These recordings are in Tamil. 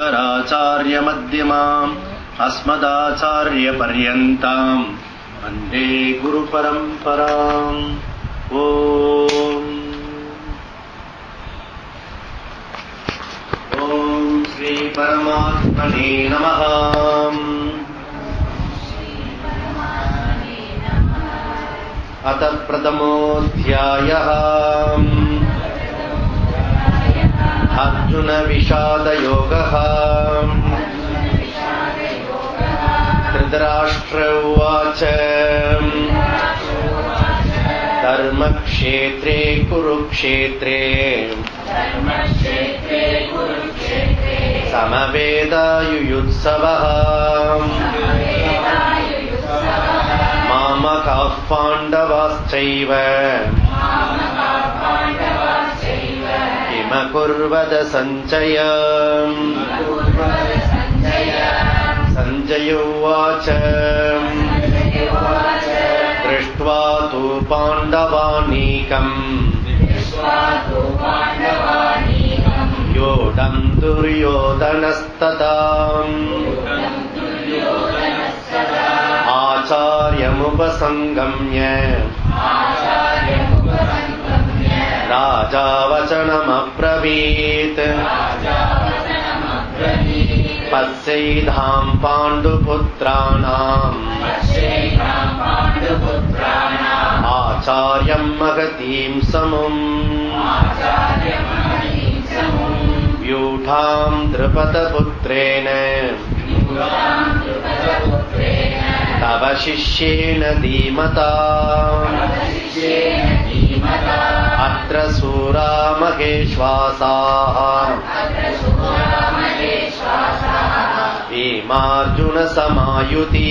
शङ्कराचार्यमध्यमाम् अस्मदाचार्यपर्यन्ताम् वन्दे गुरुपरम्पराम्। ॐ श्री परमात्मने नमः। अथ प्रथमोऽध्यायः। अर्जुन विषादयोगः। धृतराष्ट्र उवाच धर्मक्षेत्रे कुरुक्षेत्रे समवेदायुयुत्सवः मामकाः पाण्डवाश्चैव किमकुर्वत सञ्जय। सञ्जय उवाच दृष्ट्वा तु पाण्डवानीकम् योऽडं दुर्योधनस्तथा आचार्यमुपसंगम्य राजा वचनमब्रवीत् पश्यैधां पाण्डुपुत्राणाम् आचार्यं महतीं समुम् व्यूढां द्रुपदपुत्रेण तव शिष्येन धीमता अत्र सूरा महेश्वासाः भीमार्जुनसमायुति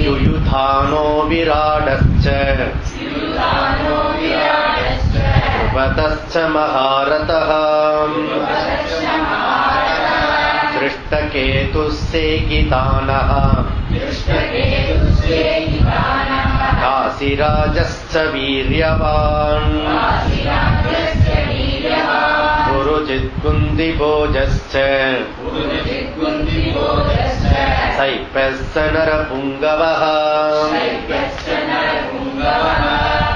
युयुधानो विराडश्च द्रुपदश्च महारथः दृष्टकेतुस्सेकितानः काशीराजश्च वीर्यवान् पुरुजित्कुन्दिभोजश्च सैप्यश्च नरपुङ्गवः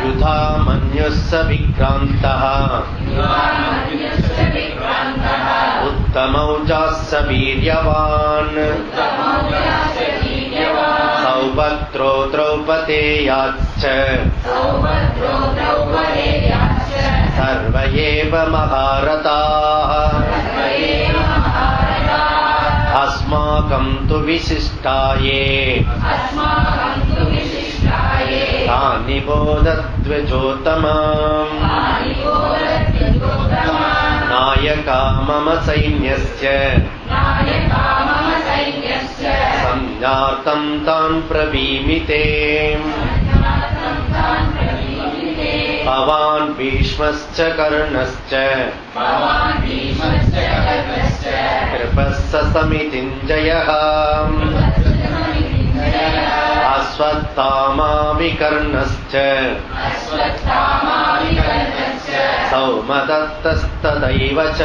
युधामन्युश्च विक्रान्तः उत्तमौजाश्च वीर्यवान् सौभद्रो द्रौपदेयाश्च सर्व एव महारथाः अस्माकं तु विशिष्टाये तानि बोधद्विजोत्तमम् नायका मम सैन्यस्य संज्ञार्थं तान् ब्रवीमि। भवान् भीष्मश्च कर्णश्च कृपश्च समितिञ्जयः अश्वत्थामा विकर्णश्च सौमदत्तस्तथैव च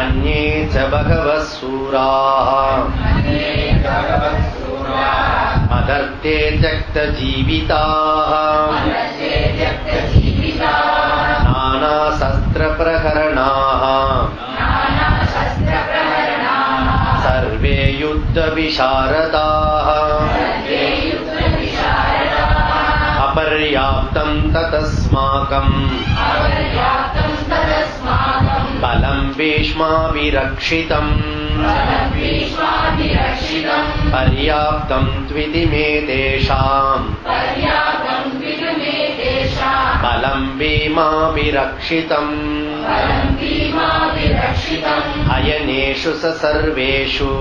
अन्ये च बहवः शूराः मदर्थे त्यक्तजीविताः नानाशस्त्रप्रहरणाः सर्वे युद्धविशारदाः अपर्याप्तं ततस्माकं बलं भीष्माभिरक्षितम् पर्याप्तं त्विदिमे तेषां बलं भीमाभिरक्षितम् अयनेषु स सर्वेषु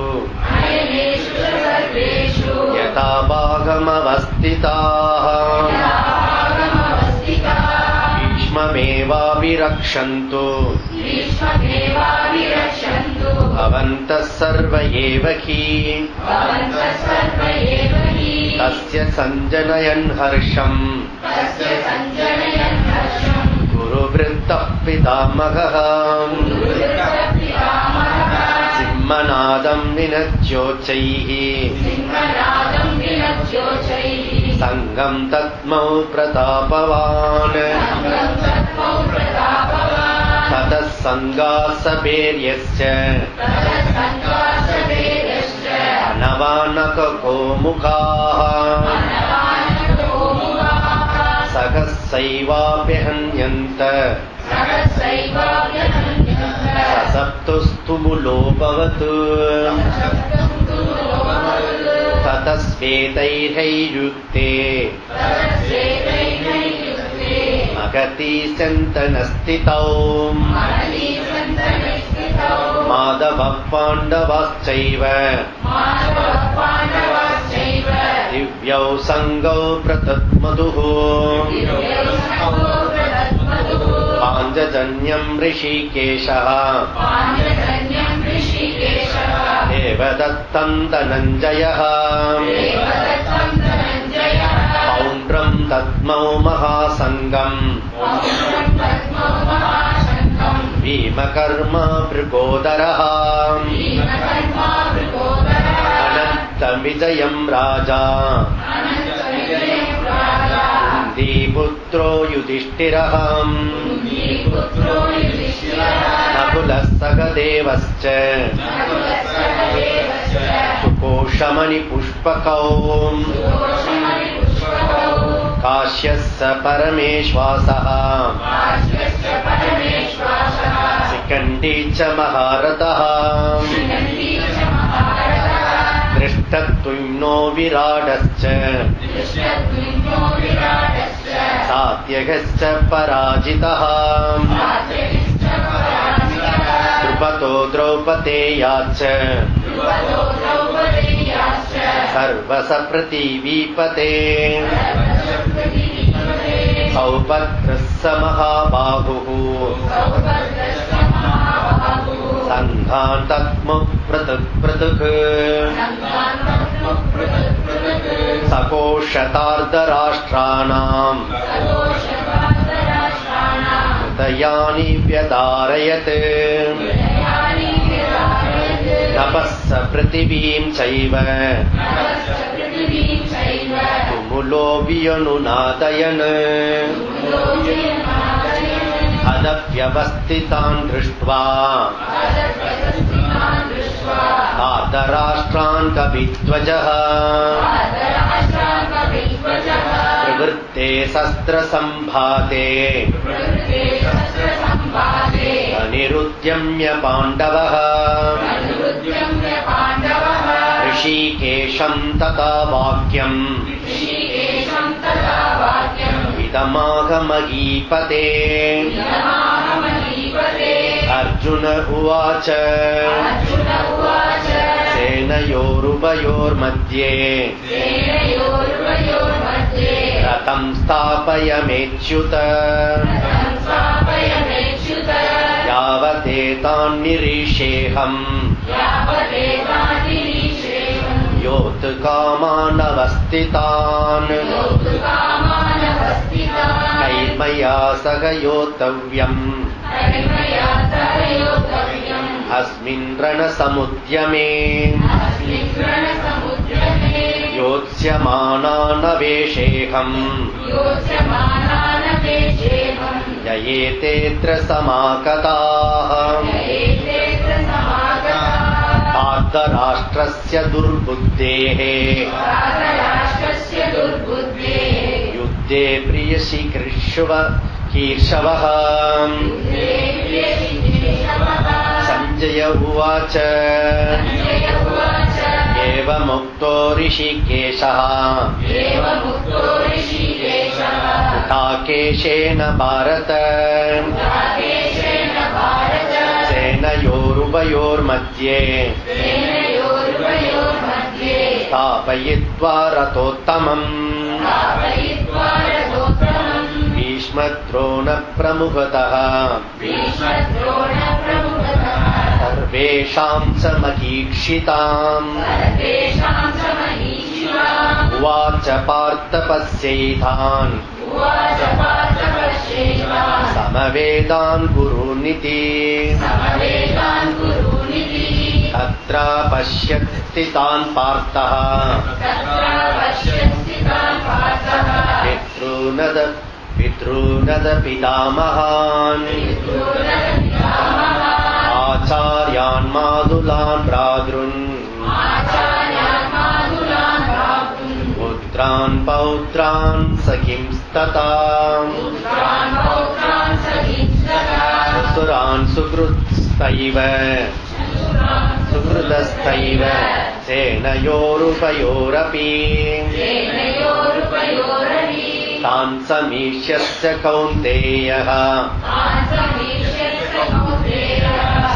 यथा भागमवस्थिताः भीष्ममेवाभिरक्षन्तु भवन्तः सर्व एव हि तस्य सञ्जनयन् हर्षम् निवृत्तः पितामहः सिंहनादं विनच्योच्चैः संगं तत्मौ प्रतापवान् ततः संगासपेर्यश्च अनवानकगोमुखाः सहस्रैवाभ्यहन्यन्त ससप्तस्तुमुलो भवतु ततः श्वेतैर्हैर्युक्ते मगधी सन्तनस्थितौ माधवः पाण्डवाश्चैव दिव्यौ सङ्गौ पृथक्मधुः पाञ्चजन्यं ऋषिकेशः देवदत्तं धनञ्जयः पौण्ड्रं दद्मौ महासङ्गम् भीमकर्मा भृगोदरः अनन्तविजयं राजा कुन्तीपुत्रो युधिष्ठिरः नकुलः सहदेवश्च सुकोशमणिपुष्पकौ काश्यः स परमेश्वासः शिखण्डी च महारथः दृष्टद्युम्नो विराडश्च सात्यकश्च पराजितः द्रुपदो द्रौपदेयाश्च सर्वसप्रतिवीपते सौभद्रः स महाबाहुः संघान् तत्मु पृथक् पृथक् सकोशतार्धराष्ट्राणाम् हृदयानि व्यधारयत् नभः पृथिवीं चैव तुमुलो वियनुनादयन् अदव्यवस्थितान् दृष्ट्वा धार्तराष्ट्रान् कपिध्वजः प्रवृत्ते शस्त्रसम्भाते अनिरुद्यम्य पाण्डवः ऋषिकेशं तथा वाक्यम् इदमागमहीपते अर्जुन उवाच सेनयोरुभयोर्मध्ये रथं स्थापयमेच्युत यावदेतान्निरीक्षेऽहम् योद्धकामानवस्थितान् कैर्मया सह योद्धव्यम् अस्मिन् रणसमुद्यमे योत्स्यमानानवेशेऽहम् जयेतेऽत्र समागताः धार्तराष्ट्रस्य दुर्बुद्धेः युद्धे प्रियशीर्षवः संजय उवाच एवमुक्तो ऋषिकेशः ताकेशेन भारत सेनयोरुभयोर्मध्ये स्थापयित्वा रथोत्तमम् भीष्मद्रोणप्रमुखतः सर्वेषां समहीक्षिताम् उवाच पार्थ पश्यैतान् समवेदान् गुरूनिति तत्र पश्यति तान् पार्थः पितॄनद पितामहान् आचार्यान् मातुलान् भ्रातॄन् पुत्रान् पौत्रान् सखींस्तथा सुरान् सुकृतस्तैव सेनयोरुभयोरपि तान् समीक्ष्य कौन्तेयः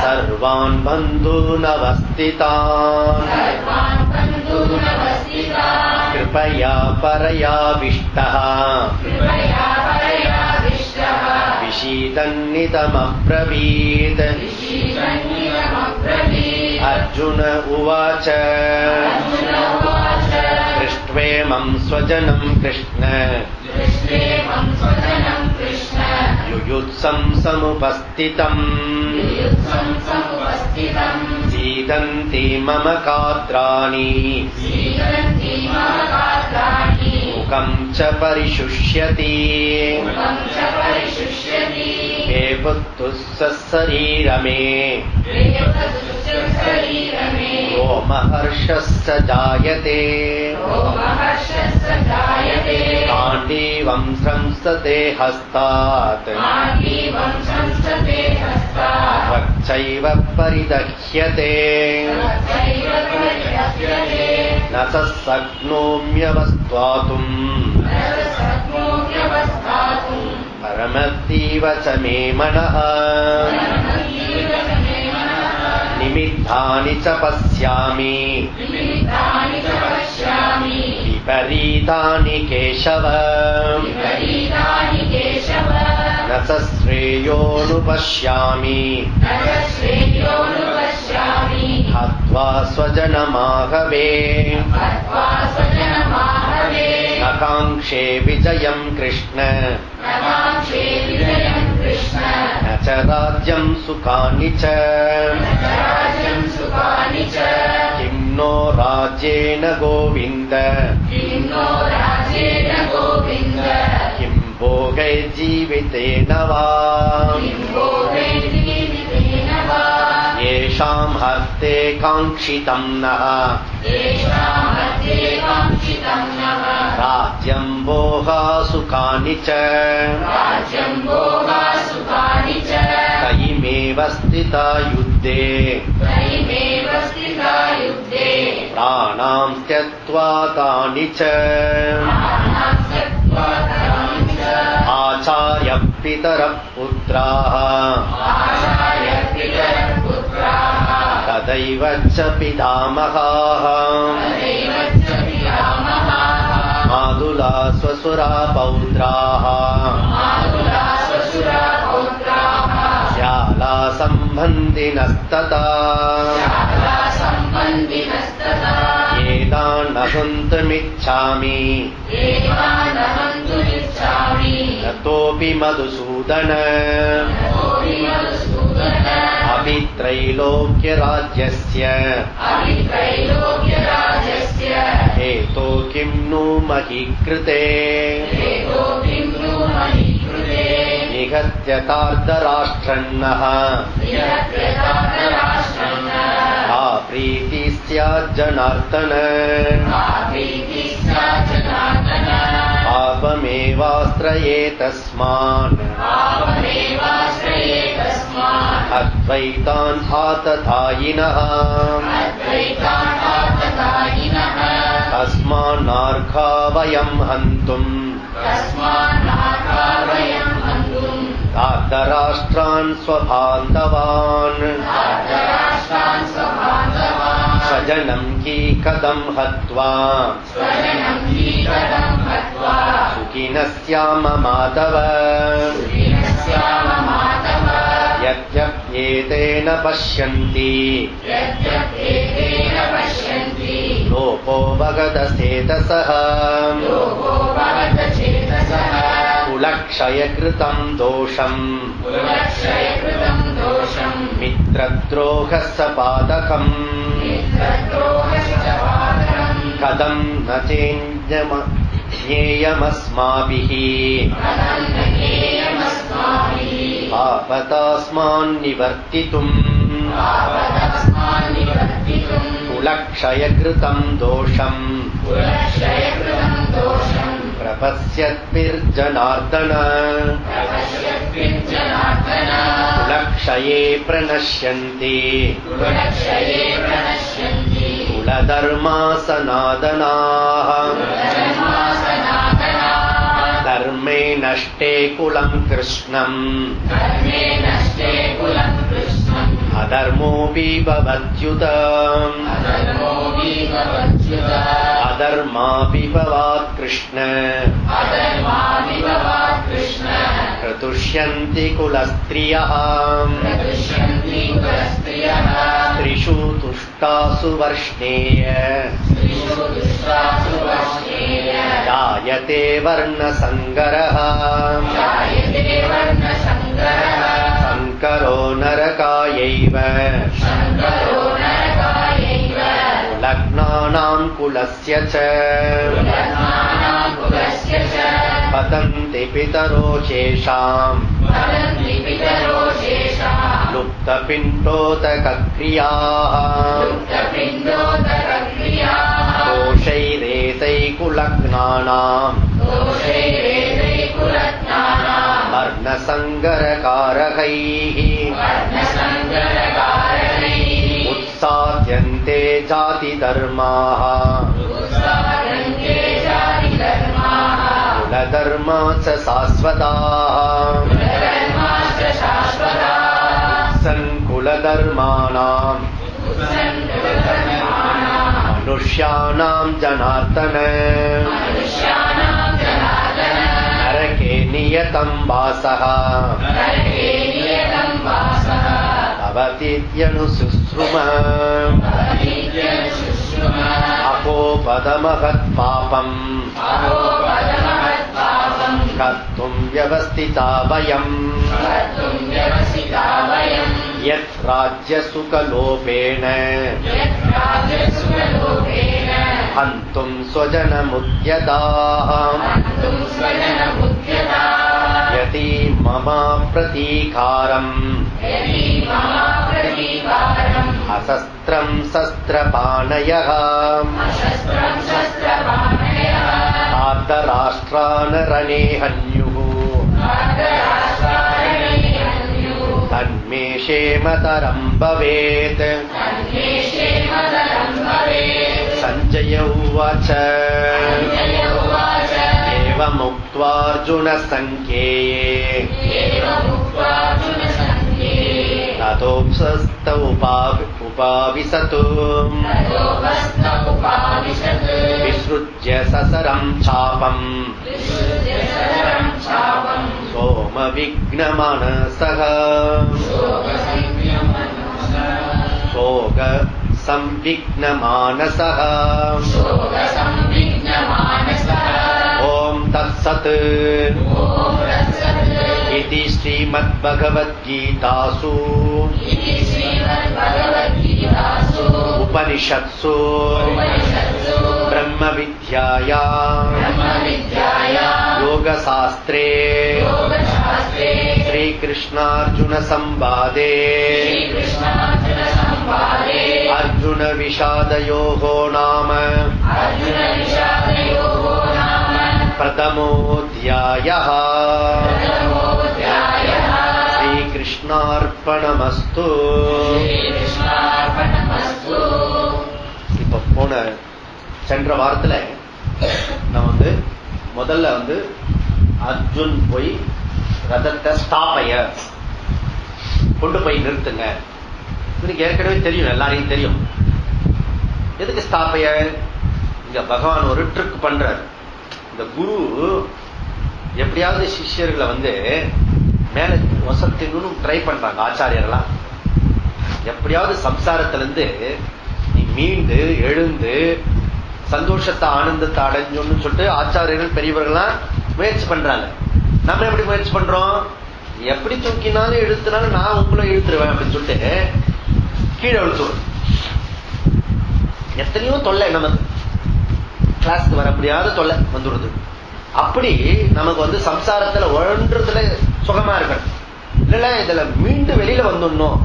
सर्वान् बन्धूनवस्थितान् कृपया परयाविष्टः विषीदन्निदमब्रवीत् अर्जुन उवाच दृष्ट्वेमं स्वजनं कृष्ण युयुत्सं समुपस्थितम् सीदन्ति मम गात्राणि मुखं च परिशुष्यति हे पुत्तुः शरीरमे रोमहर्षश्च जायते गाण्डीवं संसते हस्तात् त्वच्चैव परिदह्यते न स शक्नोम्यवस्थातुम् परमतीव च मे मनः निमित्तानि च पश्यामि विपरीतानि केशव न च श्रेयोनुपश्यामि हत्वा स्वजनमाहवे न काङ्क्षे विजयं कृष्ण न च राज्यं सुखानि च किं नो राज्येन गोविन्द किं भोगैर्जीवितेन वा येषां हस्ते काङ्क्षितं नः राज्यं भोगा सुखानि च तयिमेव स्थिता युद्धे प्राणां त्यक्त्वा तानि च आचार्य पितरः पुत्राः तदैव च पितामहाः मातुला स्वसुरा पौत्राः श्याला सम्बन्धिनस्तथा एतान् हन्तुमिच्छामि ततोऽपि मधुसूदन अपि त्रैलोक्यराज्यस्य हेतो किं नु मही कृते निहत्य तार्धराष्ट्रन्नः का प्रीति स्यात् जनार्दन पापमेवाश्रयेतस्मान् अद्वैतान् आततायिनः तस्मान्नार्हा वयं हन्तुम् तार्धराष्ट्रान् स्वबान्धवान् स्वजनं हि कथं हत्वा सुखिनः स्याम माधव यद्यप्येतेन पश्यन्ति लोपो भगतचेतसः कुलक्षयकृतं दोषं मित्रद्रोहस्सपादकम् कथं न ज्ञेयमस्माभिः आपदास्मान् निवर्तितुम् कुलक्षयकृतं दोषं प्रपश्यद्भिर्जनार्दन कुलक्षये प्रणश्यन्ति कुलधर्मा सनातनाः धर्मे नष्टे कुलं कृष्णम् अधर्मोऽपि भवत्युत अधर्मापि भवात् कृष्ण प्रतुष्यन्ति कुलस्त्रियः स्त्रीषु तुष्टासु वर्ष्णेय जायते वर्णसङ्करः संकरो नरकायैव कुलग्नानां कुलस्य च पतन्ति पितरो शेषाम् लुप्तपिण्डोदकक्रियाः दोषैरेतैकुलग्नानाम् वर्णसङ्करकारकैः उत्साद्यन्ते जातिधर्माः कुलधर्मा च शाश्वताः सङ्कुलधर्माणां मनुष्याणां जनार्दन नरके नियतं वासः भवतीत्यनुशुश्रुम अपोपदमहत्पापम् कर्तुं व्यवस्थिता वयम् यत् राज्यसुखलोभेन हन्तुं स्वजनमुद्यताः यदि मम प्रतीकारम् अशस्त्रं शस्त्रपाणयः आर्तराष्ट्रान् रणे हन्युः तन्मे क्षेमतरं भवेत् सञ्जय उवाच एवमुक्त्वार्जुनसङ्ख्येये ततोऽप्सस्त उपाविशतु विसृज्य ससरं चापम् सोमविघ्नमानसः शोकसंविघ्नमानसः ॐ तत्सत् इति श्रीमद्भगवद्गीतासु उपनिषत्सु ब्रह्मविद्यायां योगशास्त्रे श्रीकृष्णार्जुनसंवादे अर्जुनविषादयोगो नाम प्रथमोऽध्यायः। श्रीकृष्णार्पणमस्तु। இப்ப சென்ற வாரத்துல நம்ம முதல்ல அர்ஜுன் போய் ரதத்தை ஸ்டாப்பைய கொண்டு போய் நிறுத்துங்க. எனக்கு ஏற்கனவே தெரியும், எல்லாரையும் தெரியும். எதுக்கு ஸ்டாப்பைய? இங்க பகவான் ஒரு ட்ரிக் பண்றார். இந்த குரு எப்படியாவது சிஷ்யர்களை மேல வசத்தின்னு ட்ரை பண்றாங்க. ஆச்சாரியர்களா எப்படியாவது சம்சாரத்திலிருந்து நீ மீண்டு எழுந்து சந்தோஷத்தை ஆனந்தத்தை அடைஞ்சோன்னு சொல்லிட்டு ஆச்சாரியர்கள் பெரியவர்கள்லாம் முயற்சி பண்றாங்க. நம்ம எப்படி முயற்சி பண்றோம்? எப்படி தூக்கினாலும் இழுத்துனாலும் நான் உங்களை இழுத்துருவேன் அப்படின்னு சொல்லிட்டு கீழே இழுத்துருவோம். எத்தனையோ தொல்லை நமக்கு, கிளாஸ்க்கு வர முடியாத தொல்லை வந்துடுது. அப்படி நமக்கு வந்து சம்சாரத்துல ஒன்றதுல சுகமா இருக்கணும், இல்ல இதுல மீண்டு வெளியில வந்துடணும்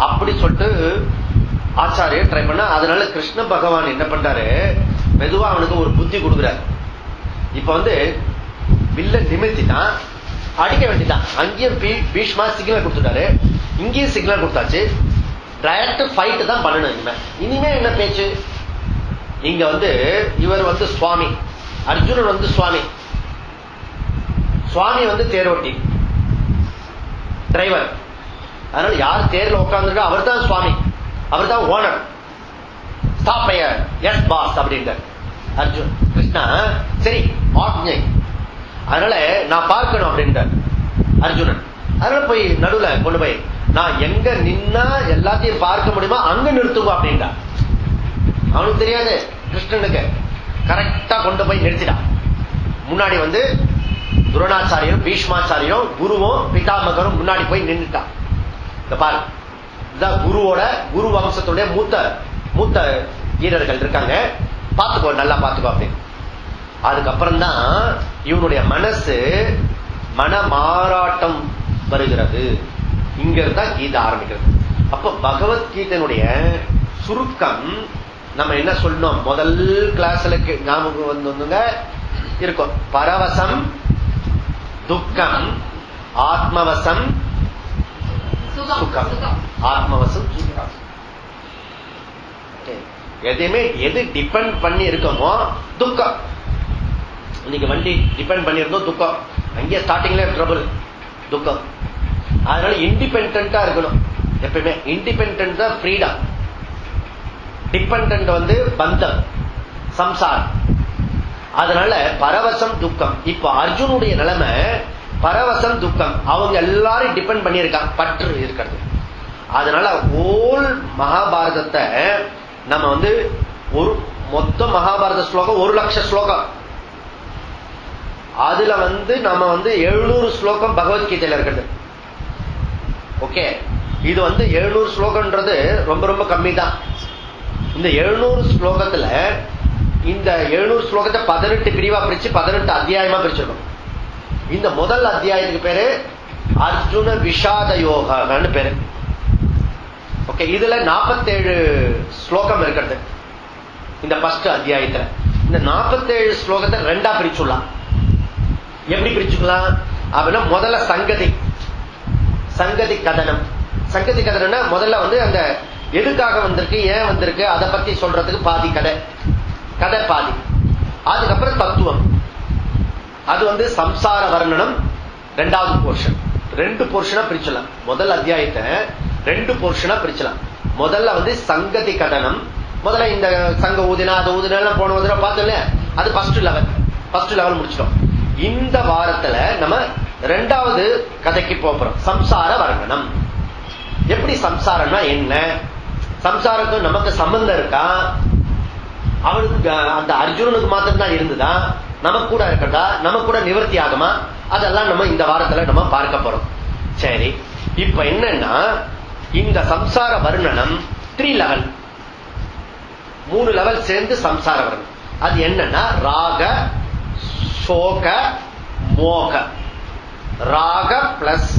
அப்படி சொல்லிட்டு ஆச்சாரியர் ட்ரை பண்ண. அதனால கிருஷ்ண பகவான் என்ன பண்றாரு, மெதுவா அவனுக்கு ஒரு புத்தி கொடுக்குறாரு. இப்ப வந்து வில்ல நிமித்திட்டான், அடிக்க வேண்டியதான். அங்கேயும் பீஷ்மா சிக்னல் கொடுத்துட்டாரு, இங்கேயும் சிக்னல் கொடுத்தாச்சு. டைரக்ட் ஃபைட் தான் பண்ணணும். இனிமே என்ன பேச்சு? இங்க வந்து இவர் வந்து சுவாமி, அர்ஜுனன் வந்து சுவாமி. சுவாமி வந்து தேரோட்டி டிரைவர். அதனால யார் தேர்ல உட்கார்ந்து அவர் தான் சுவாமி, அவர் தான் ஓனர். ஸ்டாப்பையர் எஸ் பாஸ் அப்படின்ற அர்ஜுன். கிருஷ்ணா சரி ஆக்ஞை, அதனால நான் பார்க்கணும் அப்படின்ற அர்ஜுனன். அதனால போய் நடுவுல கொண்டு போய் நான் எங்க நின்னா எல்லாத்தையும் பார்க்க முடியுமா அங்க நிறுத்துவோம் அப்படின்டா. அவனுக்கு தெரியாது கிருஷ்ணனுக்கு. கரெக்டா கொண்டு போய் நிறுத்திட்டான். முன்னாடி வந்து துரோணாச்சாரியும் பீஷ்மாச்சாரியும் குருவும் பிதாமகரும் முன்னாடி போய் நின்றுட்டான். இந்த பாரு, இதுதான் குருவோட, குரு வம்சத்துடைய மூத்த மூத்த வீரர்கள் இருக்காங்க, பார்த்துக்கோ நல்லா பார்த்துக்கோ அப்படின்னு. அதுக்கப்புறம் தான் இவனுடைய மனசு மன மாறாட்டம் வருகிறது. இங்க இருந்தா கீதை ஆரம்பிக்கிறது. அப்ப பகவத்கீதையினுடைய சுருக்கம் நம்ம என்ன சொல்லணும், முதல் கிளாஸ்ல ஞாபகம் வந்துங்க இருக்கும். பரவசம் துக்கம், ஆத்மவசம் சுகம். ஆத்மவசம் சுகம். எதையுமே எது டிபெண்ட் பண்ணி இருக்கமோ துக்கம். இன்னைக்கு வண்டி டிபெண்ட் பண்ணி இருந்தோம் துக்கம், அங்கே ஸ்டார்டிங்ல ட்ரபிள் துக்கம். அதனால இண்டிபெண்டா இருக்கணும் எப்பயுமே. இண்டிபெண்டன்ட் தான் ஃப்ரீடம், டிபெண்டன்ட் வந்து பந்தம் சம்சாரம். அதனால பரவசம் துக்கம். இப்ப அர்ஜுனுடைய நிலைமை பரவசம் துக்கம். அவங்க எல்லாரும் டிபெண்ட் பண்ணியிருக்காங்க, பற்று இருக்கிறது. அதனால ஓல் மகாபாரதத்தை நம்ம வந்து ஒரு மொத்த மகாபாரத ஸ்லோகம் 1,00,000 ஸ்லோகம். அதுல வந்து நம்ம வந்து 700 ஸ்லோகம் பகவத்கீதையில இருக்கிறது. ஓகே, இது வந்து 700 ஸ்லோகம்ன்றது ரொம்ப ரொம்ப கம்மி தான். இந்த 700 ஸ்லோகத்துல இந்த 700 ஸ்லோகத்தை 18 பிரிவா பிரிச்சு 18 அத்தியாயமா பிரிச்சிருக்கோம். இந்த முதல் அத்தியாயத்துக்கு பேரு அர்ஜுன விஷாத யோகான்னு பேரு. ஓகே, இதுல 47 ஸ்லோகம் இருக்கிறது இந்த ஃபர்ஸ்ட் அத்தியாயத்துல. இந்த 47 ஸ்லோகத்தை ரெண்டா பிரிச்சுடலாம். எப்படி பிரிச்சுக்கலாம் அப்படின்னா, முதல்ல சங்கதி கதனம். சங்கதி கதனம்னா முதல்ல வந்து அந்த எதுக்காக வந்திருக்கு, ஏன் வந்திருக்கு, அதை பத்தி சொல்றதுக்கு பாதி கதை பாதி. அதுக்கப்புறம் தத்துவம், அது வந்து சம்சார வர்ணனம் ரெண்டாவது போர்ஷன். 2 போர்ஷனா பிரிச்சலாம். முதல் அத்தியாயத்தை 2 போர்ஷனா பிரிச்சலாம். முதல்ல வந்து சங்கதி கதனம். முதல்ல இந்த சங்க ஊதினா அது ஊதினா போன ஊதினா பார்த்தோம், அது ஃபர்ஸ்ட் லெவல் முடிச்சிட்டோம். இந்த வாரத்துல நம்ம 2வது கதைக்கு போறோம், சம்சார வர்ணனம். எப்படி சம்சாரம்னா என்ன, சம்சாரத்துக்கு நமக்கு சம்பந்தம் இருக்கா, அவனுக்கு அந்த அர்ஜுனனுக்கு மாத்திரம் இருந்ததா, நமக்கு கூட இருக்கிறதா, நமக்கு கூட நிவர்த்தி ஆகுமா, அதெல்லாம் நம்ம இந்த வாரத்துல நம்ம பார்க்க போறோம். சரி, இப்ப என்னன்னா இந்த சம்சார வர்ணனம் 3 லெவல், 3 லெவல் சேர்ந்து சம்சார வர்ணனம். அது என்னன்னா ராக சோக மோக. ராக பிளஸ்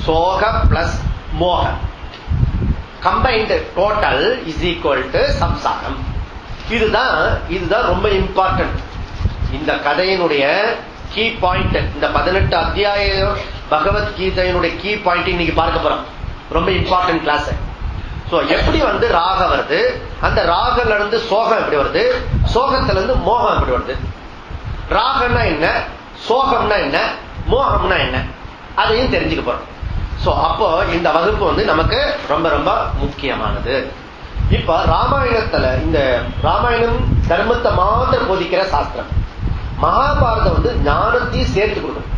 சோக பிளஸ் மோக combined total is equal to சம்சாரம். இதுதான் ரொம்ப இம்பார்ட்டன்ட். இந்த கதையினுடைய கீ பாயிண்ட், இந்த 18 அத்தியாயம் பகவத்கீதையினுடைய கீ பாயிண்ட் இன்னைக்கு பார்க்க போறோம். ரொம்ப இம்பார்ட்டன்ட் கிளாஸ். சோ எப்படி வந்து ராக வருது, அந்த ராகல இருந்து சோகம் எப்படி வருது, சோகத்துல இருந்து மோகம் எப்படி வருது, ராகம்னா என்ன, சோகம்னா என்ன, மோகம்னா என்ன, அதையும் தெரிஞ்சுக்க போறோம். சோ அப்போ இந்த வகுப்பு வந்து நமக்கு ரொம்ப ரொம்ப முக்கியமானது. இப்ப ராமாயணத்துல இந்த ராமாயணம் தர்மத்தை மாத்திரம் போதிக்கிற சாஸ்திரம், மகாபாரதம் வந்து ஞானத்தையும் சேர்த்து கொடுக்கும்.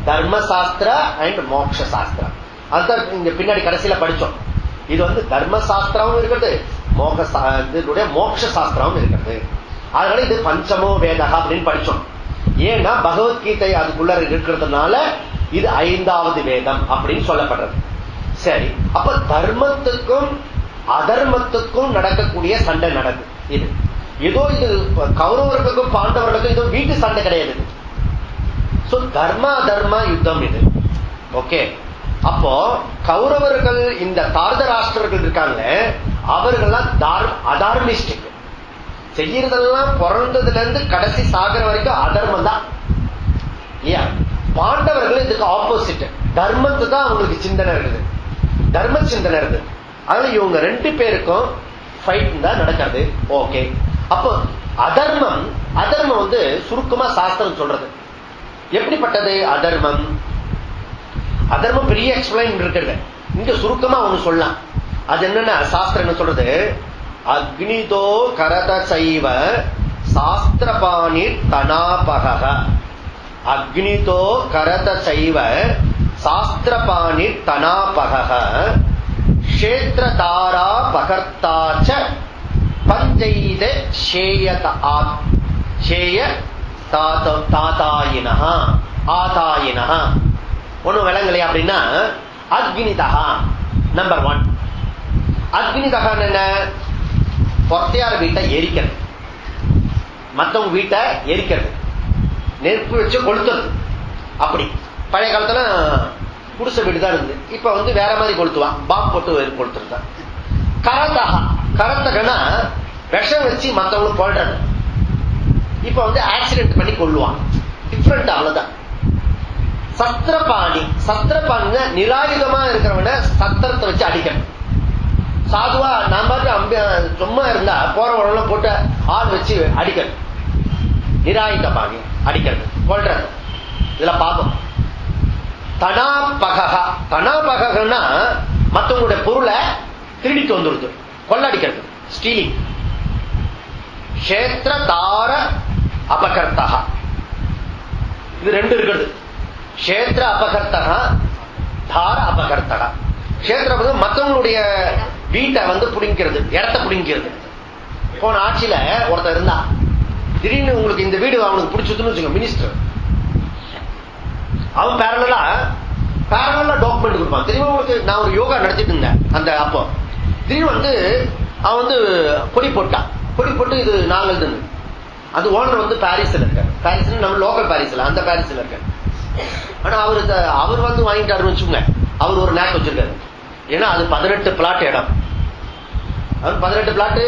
தர்ம சாஸ்திர அண்ட் மோட்ச சாஸ்திரம், அதுதான் இங்க பின்னாடி கடைசியில படிச்சோம். இது வந்து தர்ம சாஸ்திரமும் இருக்கிறது, மோட்ச சாஸ்திரமும் இருக்கிறது. அதனால இது பஞ்சமோ வேதா அப்படின்னு படிச்சோம். ஏன்னா பகவத்கீதை அதுக்குள்ள இருக்கிறதுனால இது 5வது வேதம் அப்படின்னு சொல்லப்படுறது. சரி, அப்ப தர்மத்துக்கும் அதர்மத்துக்கும் நடக்கக்கூடிய சண்டை நடக்குது. இது ஏதோ இது கௌரவர்களுக்கும் பாண்டவர்களுக்கும் ஏதோ வீட்டு சண்டை கிடையாது. தர்ம அதர்ம யுத்தம் இது. ஓகே, அப்போ கௌரவர்கள் இந்த தார்தராஷ்டிரர்கள் இருக்காங்க, அவர்கள்லாம் அதார்மிஸ்டிக். செய்யறதெல்லாம் பிறந்ததுல இருந்து கடைசி சாகர வரைக்கும் அதர்மம் தான். பாண்டவர்கள் இதுக்கு ஆப்போசிட், தர்மத்து தான் அவங்களுக்கு சிந்தனை இருக்குது, தர்ம சிந்தனை இருக்குது. அதனால இவங்க 2 பேருக்கும் ஃபைட் தான் நடக்கிறது. ஓகே, அப்போ அதர்மம் வந்து சுருக்கமா சாஸ்திரம் சொல்றது எப்படிப்பட்டது? அதர்மம் பெரிய எக்ஸ்பிளைன் இருக்கிறது. இங்க சுருக்கமா ஒண்ணு சொல்லலாம். அது என்னன்னா, சாஸ்திரம் என்ன சொல்றது? அக்னிதோ கரத சைவ சாஸ்திரபாணி தனாபக. அக்னிதோ கரத சைவ சாஸ்திரபாணி தனாபக க்ஷேத்ரதாரா பகர்த்தாச்ச பஞ்சைத ஷேய தாதாயின ஆதாயின. ஒண்ணு விளங்கலையா அப்படின்னா, அக்னிதா நம்பர் 1. அக்னிதா என்ன? பொறையார் வீட்டை எரிக்கிறது, மத்தவங்க வீட்டை எரிக்கிறது, நெருப்பு வச்சு கொளுத்துறது. அப்படி பழைய காலத்துல குடிசை வீடு தான் இருந்து, இப்ப வேற மாதிரி கொளுத்துவான், பாம்பு போட்டு கொளுத்துறது. கரத்தகனா விஷம் வச்சு மத்தவங்களுக்கு கொள்றது. இப்ப ஆக்சிடென்ட் பண்ணி கொள்ளுவான், டிஃபரெண்ட். அவ்வளவுதான். சஸ்திரபாணி நிராயுதமா இருக்கிறவன சத்திரத்தை வச்சு அடிக்கணும். சாதுவா நான் பாட்டு சும்மா இருந்தா போறவங்க போட்டு ஆள் வச்சு அடிக்கணும். நிராயுத பாணி அடிக்கிறது, கொள்றது. இதுல பாப்போம். தனாபகனா மத்தவங்களுடைய பொருளை திருடிட்டு வந்துருது, கொள்ளடிக்கிறது, ஸ்டீலிங். க்ஷேத்ர தார அபகர்த்தா, இது 2 இருக்கிறது. க்ஷேத்ர அபகர்த்தா, தார அபகர்த்தா. க்ஷேத்திர மத்தவங்களுடைய வீட்டை புடிங்கிறது, இடத்தை புடிங்கிறது. போன ஆட்சியில ஒருத்தர் இருந்தா, திடீர்னு உங்களுக்கு இந்த வீடு அவனுக்கு பிடிச்சதுன்னு வச்சுக்கோங்க, மினிஸ்டர். அவன் பேரலா டாக்குமெண்ட் கொடுப்பான். தெரியுமா உங்களுக்கு? நான் ஒரு யோகா நடத்திட்டு இருந்தேன் அந்த அப்போ. திடீர்னு அவன் கொடி போட்டான். கொடி போட்டு இது நாங்கள் அந்த ஓனர் பாரிஸ்ல இருக்காரு. பாரிஸ் நம்ம லோக்கல் பாரிஸ்ல, அந்த பாரிஸ்ல இருக்காரு. ஆனா அவர் வாங்கிட்டாருன்னு வச்சுக்கோங்க. அவர் ஒரு நேக் வச்சிருக்காரு. ஏன்னா அது 18 பிளாட் இடம். அவன் 18 பிளாட்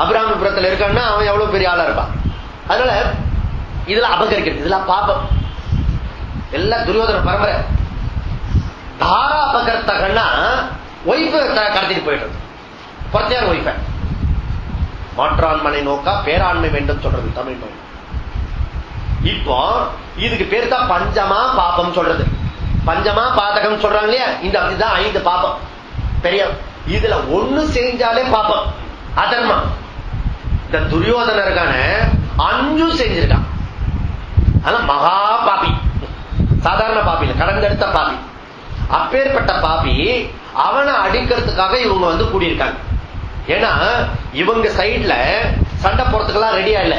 அபிராமபுரத்தில் இருக்கான்னா அவன் எவ்வளவு பெரிய ஆளா இருப்பான். அதனால இதுல அபகரிக்கிறது, இதெல்லாம் பாப்பம். எல்லாம் துரியோதன பரம்பரை. தாரா அபகர்த்தகன்னா ஒய்ஃப கடத்திட்டு போயிடுறது, பொறையார் ஒய்ஃப. மாற்றாண்மனை நோக்கா பேராண்மை வேண்டும் சொல்றது தமிழ் நோய். இப்போ இதுக்கு பேர் தான் பஞ்சமா பாபம் சொல்றது. பஞ்சமா பாதகம் சொல்றாங்க இல்லையா? இந்த அப்படிதான் 5 பாபம் பெரிய. இதுல 1 செஞ்சாலே பாபம், அதர்மம். இந்த துரியோதனருக்கான 5 செஞ்சிருக்கான். ஆனா மகா பாபி, சாதாரண பாபி இல்ல, கடந்தெடுத்த பாபி. அப்பேற்பட்ட பாபி அவனை அடிக்கிறதுக்காக இவங்க கூடியிருக்காங்க. ஏன்னா இவங்க சைட்ல சண்டை போறதுக்கெல்லாம் ரெடியா இல்ல.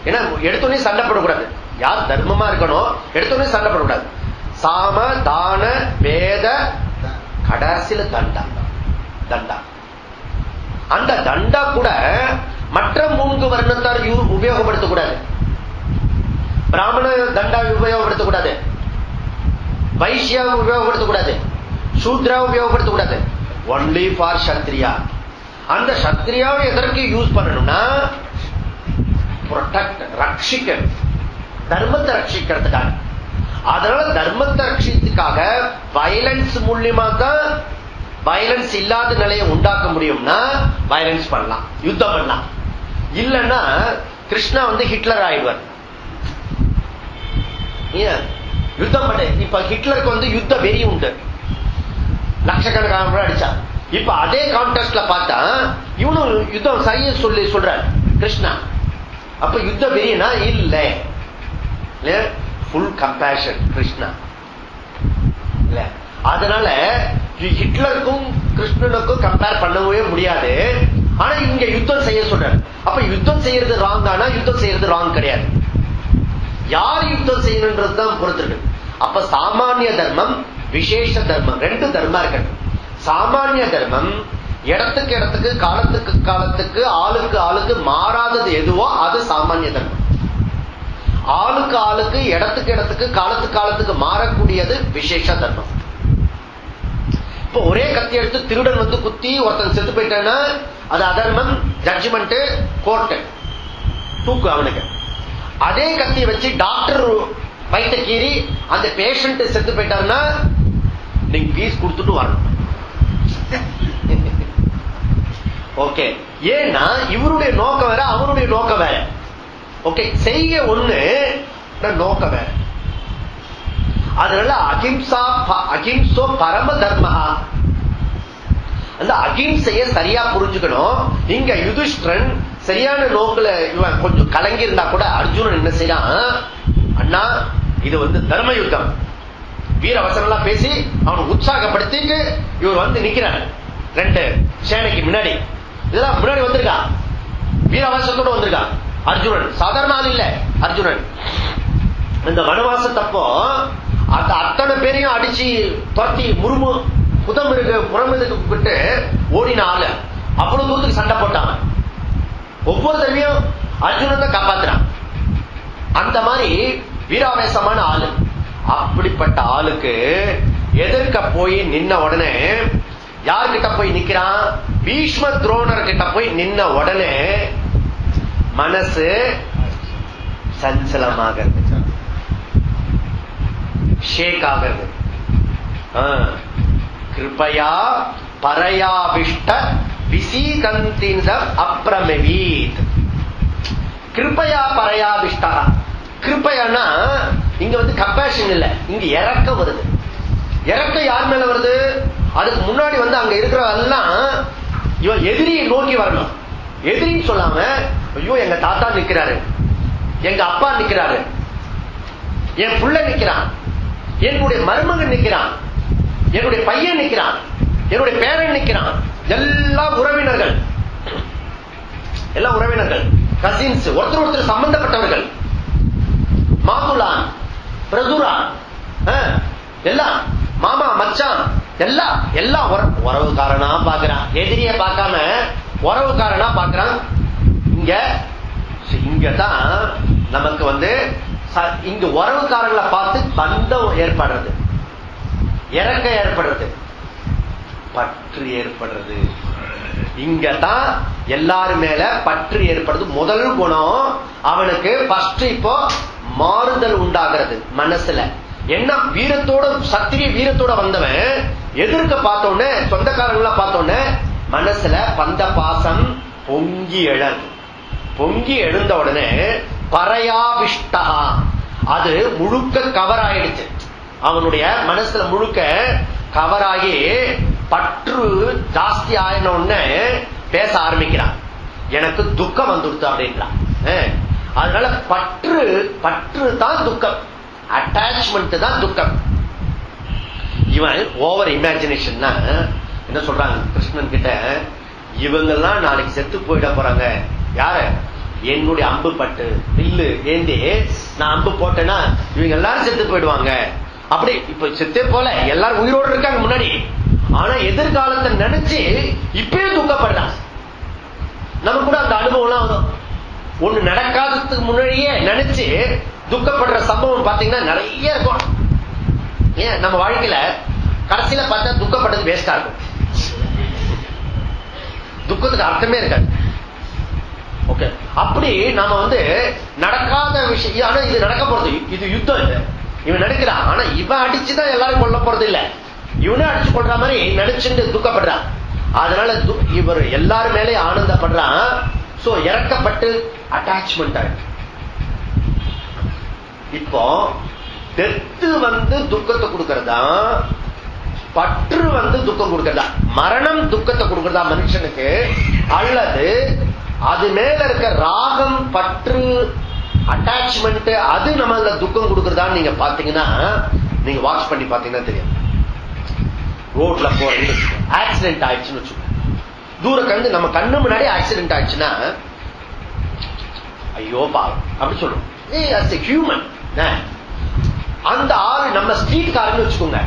ஏன்னா எடுத்தோடனே சண்டை போடக்கூடாது, யார் தர்மமா இருக்கணும், எடுத்தோடனே சண்டை போடக்கூடாது. சாம தான வேத கடைசியில தண்டா. அந்த தண்டா கூட மற்ற 3 வர்ணத்தார் உபயோகப்படுத்தக்கூடாது. பிராமண தண்டா உபயோகப்படுத்தக்கூடாது, வைசியா உபயோகப்படுத்தக்கூடாது, சூத்ரா உபயோகப்படுத்தக்கூடாது. Only for Kshatriya. அந்த சத்ரியாவை எதற்கு யூஸ் பண்ணணும்னா ப்ரொடெக்ட், ரட்சிக்க, தர்மத்தை ரட்சிக்கிறதுக்காக. அதனால தர்மத்தை ரட்சித்துக்காக வயலன்ஸ் மூலியமா தான், வயலன்ஸ் இல்லாத நிலையை உண்டாக்க முடியும்னா வயலன்ஸ் பண்ணலாம், யுத்தம் பண்ணலாம். இல்லன்னா கிருஷ்ணா ஹிட்லர் ஆயிடுவார். யுத்தம் பண்ண இப்ப ஹிட்லருக்கு யுத்த வெறி உண்டு, லட்சக்கணக்கான அடிச்சா. இப்ப அதே கான்டெஸ்ட்ல பார்த்தா இவனும் யுத்தம் சரியா சொல்றாரு கிருஷ்ணா. அப்ப யுத்த வெறினா இல்ல, ஃபுல் கம்பேஷன் கிருஷ்ணா இல்ல. அதனால ஹிட்லருக்கும் கிருஷ்ணனுக்கும் கம்பேர் பண்ணவே முடியாது. ஆனா இங்க யுத்தம் செய்ய சொல்றாரு. அப்ப யுத்தம் செய்யறது ராங் தானா? யுத்தம் செய்யறது ராங் கிடையாது. யார் யுத்தம் செய்யணும்ன்றதுதான் பொறுத்திருக்கு. அப்ப சாமானிய தர்மம், விசேஷ தர்மம், ரெண்டு தர்மம் இருக்கணும். சாமானிய தர்மம் இடத்துக்கு இடத்துக்கு, காலத்துக்கு காலத்துக்கு, ஆளுக்கு ஆளுக்கு மாறாதது எதுவோ அது சாமானிய தர்மம். ஆளுக்கு ஆளுக்கு, இடத்துக்கு இடத்துக்கு, காலத்துக்கு காலத்துக்கு மாறக்கூடியது விசேஷ தர்மம். இப்போ ஒரே கத்தி எடுத்து திருடன் வந்து குத்தி ஒருத்தன் செத்து போயிட்டான்னா அது அதர்மம், ஜட்ஜ்மெண்ட், கோர்ட்டு, தூக்கு அவனுக்கு. அதே கத்தியை வச்சு டாக்டர் வயிற்ற கீறி அந்த பேஷண்ட் செத்து போயிட்டாருன்னா நீங்க பீஸ் கொடுத்துட்டு வரணும். ஓகே, ஏன்னா இவருடைய நோக்கம் வேற, அவருடைய நோக்கம் வேற. ஓகே, செய்ய ஒண்ணு, நோக்கம் வேற. அதனால அகிம்சோ பரம தர்மஹா. அந்த அகிம்சைய சரியா புரிஞ்சுக்கணும். இங்க யுதிஷ்டிரன் சரியான நோக்கில இவன் கொஞ்சம் கலங்கி இருந்தா கூட அர்ஜுனன் என்ன செய்யறான், அண்ணா இது வந்து தர்ம யுத்தம், வீர வசனம் பேசி அவனை உற்சாகப்படுத்திட்டு இவர் வந்து நிக்கிறார் ரெண்டு சேனைக்கு முன்னாடி. இதெல்லாம் முன்னாடி வந்திருக்கான், வீர அவசரத்தோட வந்திருக்கான் அர்ஜுனன். சாதாரண ஆள் இல்ல அர்ஜுனன். இந்த வனவாசத்தப்போ அந்த அத்தனை பேரையும் அடிச்சு துரத்தி முருமு புறமுதுக்கு ஓடின ஆளு அவ்வளவு தூரத்துக்கு சண்டை போட்டாங்க. ஒவ்வொரு தடவையும் அர்ஜுனன் தான் காப்பாத்துறான். அந்த மாதிரி வீராவேசமான ஆளு. அப்படிப்பட்ட ஆளுக்கு எதிர்க்க போய் நின்ன உடனே யார்கிட்ட போய் நிக்கிறான், பீஷ்ம துரோணர் கிட்ட போய் நின்ன உடனே மனசு சஞ்சலமாக இருந்துச்சு, ஷேக் ஆகிறது. கிருபையா பரயாபிஷ்ட விசீகந்திந்த அப்ரமவீத். கிருபையா பரயாபிஷ்டா. கிருபையானா இங்க வந்து கம்பேஷன் இல்ல, இங்க இறக்கம் வருது. இறக்கம் யார் மேல வருது, அதுக்கு முன்னாடி வந்து அங்க இருக்கிறவெல்லாம் இவன் எதிரியை நோக்கி வரணும். எதிரின்னு சொல்லாம ஐயோ எங்க தாத்தா நிக்கிறாரு, எங்க அப்பா நிக்கிறாரு, என் புள்ள நிக்கிறான், என்னுடைய மருமகன் நிக்கிறான், என்னுடைய பையன் நிக்கிறான், என்னுடைய பேரன் நிக்கிறான், எல்லாம் உறவினர்கள், எல்லாம் உறவினர்கள், கசின்ஸ், ஒருத்தர் ஒருத்தர் சம்பந்தப்பட்டவர்கள், மாதுலான், பிரதுரான், எல்லாம் மாமா மச்சான், எல்லாம் உறவுக்காரனா பாக்குறான். எதிரிய பார்க்காம உறவுக்காரனா பாக்குறான். இங்கதான் நமக்கு வந்து இங்க உறவுக்காரங்களை பார்த்து பந்தம் ஏற்படுறது, இறக்க ஏற்படுறது, பற்று ஏற்படுறது. இங்கதான் எல்லாரு மேல பற்று ஏற்படுறது. முதல் குணம் அவனுக்கு ஃபர்ஸ்ட் இப்போ மாறுதல் உண்டாகிறது மனசுல. என்ன வீரத்தோட, சத்திரிய வீரத்தோட வந்தவன் எதிர்க்க பார்த்தோன்னே, சொந்தக்காரங்களா பார்த்தோன்னே மனசுல பந்த பாசம் பொங்கி எழது. பொங்கி எழுந்த உடனே பரயாபிஷ்டா, அது முழுக்க கவர் ஆயிடுச்சு. அவனுடைய மனசுல முழுக்க கவர் ஆகி பற்று ஜாஸ்தி ஆயின உடனே பேச ஆரம்பிக்கிறான். எனக்கு துக்கம் வந்துடுது அப்படின்றான். அதனால பற்று தான் துக்கம், அட்டாச்மெண்ட் தான் துக்கம். இவன் ஓவர் இமேஜினேஷன். என்ன சொல்றாங்க கிருஷ்ணன் கிட்ட, இவங்கெல்லாம் நாளைக்கு செத்து போயிட போறாங்க. யாரு, என்னுடைய அம்பு பட்டு வில்லு ஏந்தி நான் அம்பு போட்டேன்னா இவங்க எல்லாரும் செத்து போயிடுவாங்க. அப்படி இப்ப செத்தே போல எல்லாரும் உயிரோடு இருக்காங்க முன்னாடி. ஆனா எதிர்காலத்தை நினைச்சு இப்பயே துக்கப்படுறான். நமக்கு கூட அந்த அனுபவம் எல்லாம் வரும். ஒண்ணு நடக்காததுக்கு முன்னாடியே நினைச்சு துக்கப்படுற சம்பவம் பாத்தீங்கன்னா நிறைய இருக்கும். ஏன் நம்ம வாழ்க்கையில கடைசியில பார்த்தா துக்கப்பட்டது வேஸ்டா இருக்கும். துக்கத்துக்கு அர்த்தமே இருக்காது. ஓகே, அப்படி நாம வந்து நடக்காத விஷயம், ஆனா இது நடக்க போறது, இது யுத்தம். இது இவன் நினைக்கிறான், ஆனா இவன் அடிச்சுதான் எல்லாரும் கொல்ல போறது இல்ல, இவனே அடிச்சு கொள்ற மாதிரி நினைச்சுட்டு துக்கப்படுறான். அதனால இவர் எல்லாரும் மேலே ஆனந்தப்படுறான். சோ இறக்கப்பட்டு அட்டாச்மெண்ட் ஆயிடுச்சு. இப்போ டெத்து வந்து துக்கத்தை கொடுக்கறதா, பற்று வந்து துக்கம் கொடுக்கறதா, மரணம் துக்கத்தை கொடுக்கறதா மனுஷனுக்கு, அல்லது அது மேல இருக்க ராகம், பற்று, அட்டாச்மெண்ட் அது நம்ம துக்கம் கொடுக்கறதான்னு நீங்க பாத்தீங்கன்னா, நீங்க வாட்ச் பண்ணி பாத்தீங்கன்னா தெரியும். ரோட்ல போறீங்க, ஆக்சிடென்ட் ஆயிடுச்சுன்னு வச்சுக்கோங்க, தூர கண்டு நம்ம கண்ணு முன்னாடி ஆக்சிடென்ட் ஆயிடுச்சுன்னா ஐயோ பாவம் அப்படி சொல்லுவோம். ஹியூமன் அந்த ஆளு நம்ம ஸ்ட்ரீட் காரன்னு வச்சுக்கோங்க,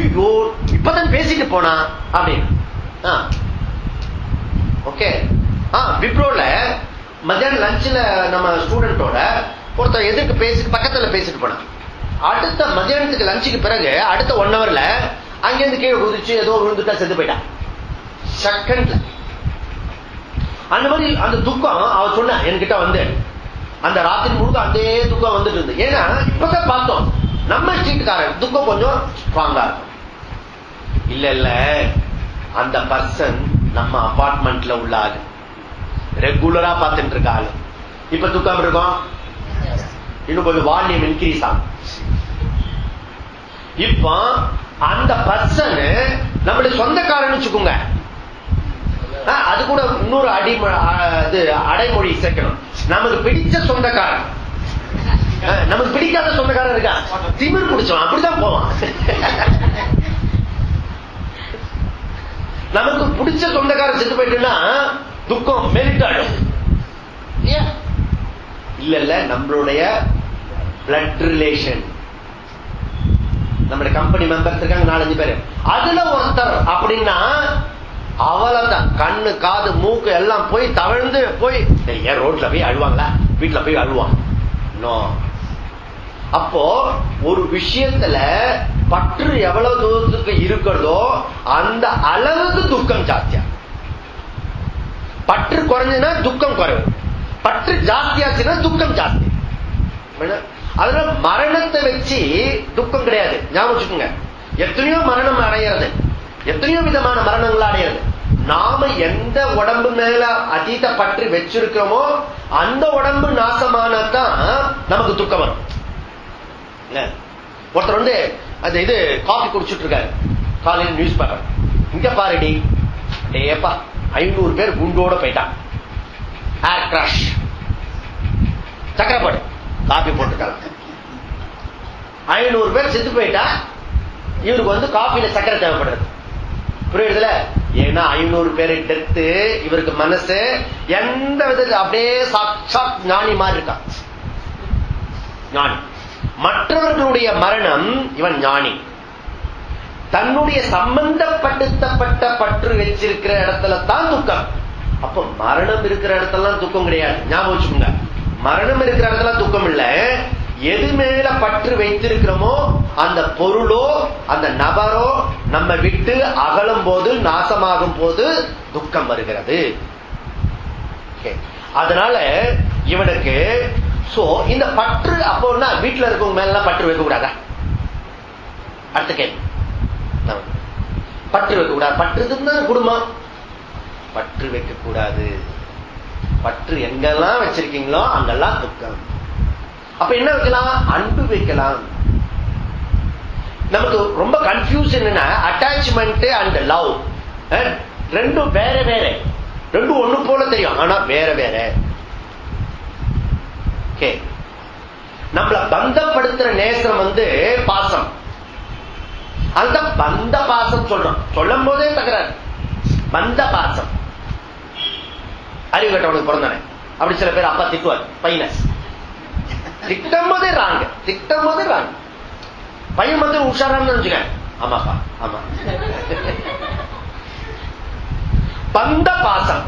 ஐயோ இப்பதான் பேசிட்டு போனா அப்படின்னு. ஓகே, விப்ரோல மத்தியானம் லஞ்சில் நம்ம ஸ்டூடெண்டோட ஒருத்தர் எதுக்கு பக்கத்துல பேசிட்டு போனா, அடுத்த மத்தியானத்துக்கு லஞ்சுக்கு பிறகு அடுத்த 1 ஹவர்ல அங்கிருந்து கீழே குதிச்சு ஏதோ விழுந்துட்டா செத்து போயிட்டான் செகண்ட்ல. அந்த மாதிரி அந்த துக்கம் அவ சொன்ன என்கிட்ட வந்து அந்த ராத்திரி முழுக்க அதே துக்கம் வந்துட்டு இருந்து. ஏன்னா இப்பதான் பார்த்தோம் நம்ம ஸ்ட்ரீட்காரன் துக்கம் கொஞ்சம் ஸ்ட்ராங்கா இருக்கும். இல்ல இல்ல, அந்த பர்சன் நம்ம அபார்ட்மெண்ட்ல உள்ள ஆளு, ரெகுலரா பார்த்துட்டு இருக்க ஆளு. இப்ப துக்கம் இருக்கும், இன்னும் கொஞ்சம் வால்யூம் இன்க்ரீஸ் ஆகும். இப்ப அந்த பர்சன் நம்மளுடைய சொந்தக்காரன்னு வச்சுக்கோங்க, அது கூட இன்னொரு அடைமொழி சேர்க்கணும். நமக்கு பிடிச்ச சொந்தக்காரன், நமக்கு பிடிக்காத சொந்தக்காரன் இருக்கா, திமிர் பிடிச்சவன் அப்படிதான் போவான். நமக்கு பிடிச்ச சொந்தக்காரன் செத்து போயிட்டுன்னா துக்கம் மெலிட்டாடும். இல்ல இல்ல, நம்மளுடைய பிளட் ரிலேஷன், நம்மளுடைய கம்பெனி மெம்பர்ஸ் இருக்காங்க 4-5 பேர், அதுல ஒருத்தர் அப்படின்னா அவ்வளவுதான், கண்ணு காது மூக்கு எல்லாம் போய் தவழ்ந்து போய் ஏன் ரோட்ல போய் அழுவாங்களா, வீட்டுல போய் அழுவான். அப்போ ஒரு விஷயத்துல பற்று எவ்வளவு தூரத்துக்கு இருக்கிறதோ அந்த அளவுக்கு துக்கம் ஜாஸ்தியா. பற்று குறைஞ்சுன்னா துக்கம் குறைவு, பற்று ஜாஸ்தியாச்சுன்னா துக்கம் ஜாஸ்தி. அதனால மரணத்தை வச்சு துக்கம் கிடையாது, ஞாபகம் வச்சுக்கோங்க. எத்தனையோ மரணம் அடையிறது, எத்தனையோ விதமான மரணங்கள் அடையிறது. நாம எந்த உடம்பு மேல அதீத பற்று வச்சிருக்கிறோமோ அந்த உடம்பு நாசமானதான் நமக்கு துக்கம் வரும். ஒருத்தர் வந்து அது இது காஃபி குடிச்சுட்டு இருக்காரு, காலையில் நியூஸ் பேப்பர், இங்க பாருடி டேப்பா 500 பேர் குண்டோட போயிட்டான், ஏர் கிராஷ், சக்கரப்பாடு காபி போட்டுருக்காங்க, 500 பேர் செத்து போயிட்டா இவருக்கு வந்து காஃபில சக்கரை தேவைப்படுறது. புரியுதுல? ஏன்னா 500 பேரை டெத்து, இவருக்கு மனசு எந்த விதத்தில் அப்படியே சாட்சாத் ஞானி மாதிரி இருக்கான், ஞானி. மற்றவர்களுடைய மரணம் இவன் ஞானி. தன்னுடைய சம்பந்தப்படுத்தப்பட்ட பற்று வச்சிருக்கிற இடத்துல தான் துக்கம். அப்ப மரணம் இருக்கிற இடத்துல துக்கம் கிடையாது, ஞாபகம் வச்சுக்கோங்க. மரணம் இருக்கிற இடத்துல துக்கம் இல்ல, எது மேல பற்று வைத்திருக்கிறோமோ அந்த பொருளோ அந்த நபரோ நம்ம விட்டு அகலும் போது, நாசமாகும் போது துக்கம் வருகிறது. அதனால இவனுக்கு இந்த பற்று அப்போன்னா வீட்டுல இருக்கவங்க மேல பற்று வைக்க கூடாதா? அடுத்த கேள்வி, பற்று வைக்க கூடாது. பற்று தான் குடும்பம், பற்று வைக்க கூடாது. பற்று எங்கெல்லாம் வச்சிருக்கீங்களோ அங்கெல்லாம் துக்கம். அப்ப என்ன வைக்கலாம்? அன்பு வைக்கலாம். நமக்கு ரொம்ப கன்ஃபியூஷன் என்ன, அட்டாச்மெண்ட் அண்ட் லவ் ரெண்டும் வேற வேற, ரெண்டும் ஒண்ணு போல தெரியும், ஆனா வேற வேற. நம்மள பந்தப்படுத்துற நேசம் வந்து பாசம், அந்த பந்த பாசம் சொல்றோம், சொல்லும் போதே தகராறு. பந்த பாசம், அறிவு கட்டவனுக்கு பிறந்தானே அப்படி சில பேர் அப்பா திட்டுவார் பையனை, திட்டம் போதே ராங்க, திட்டம் போதே ராங்க. பையன் வந்து உஷாரான்னு நினைச்சுக்க, ஆமாப்பா ஆமா. பந்த பாசம்,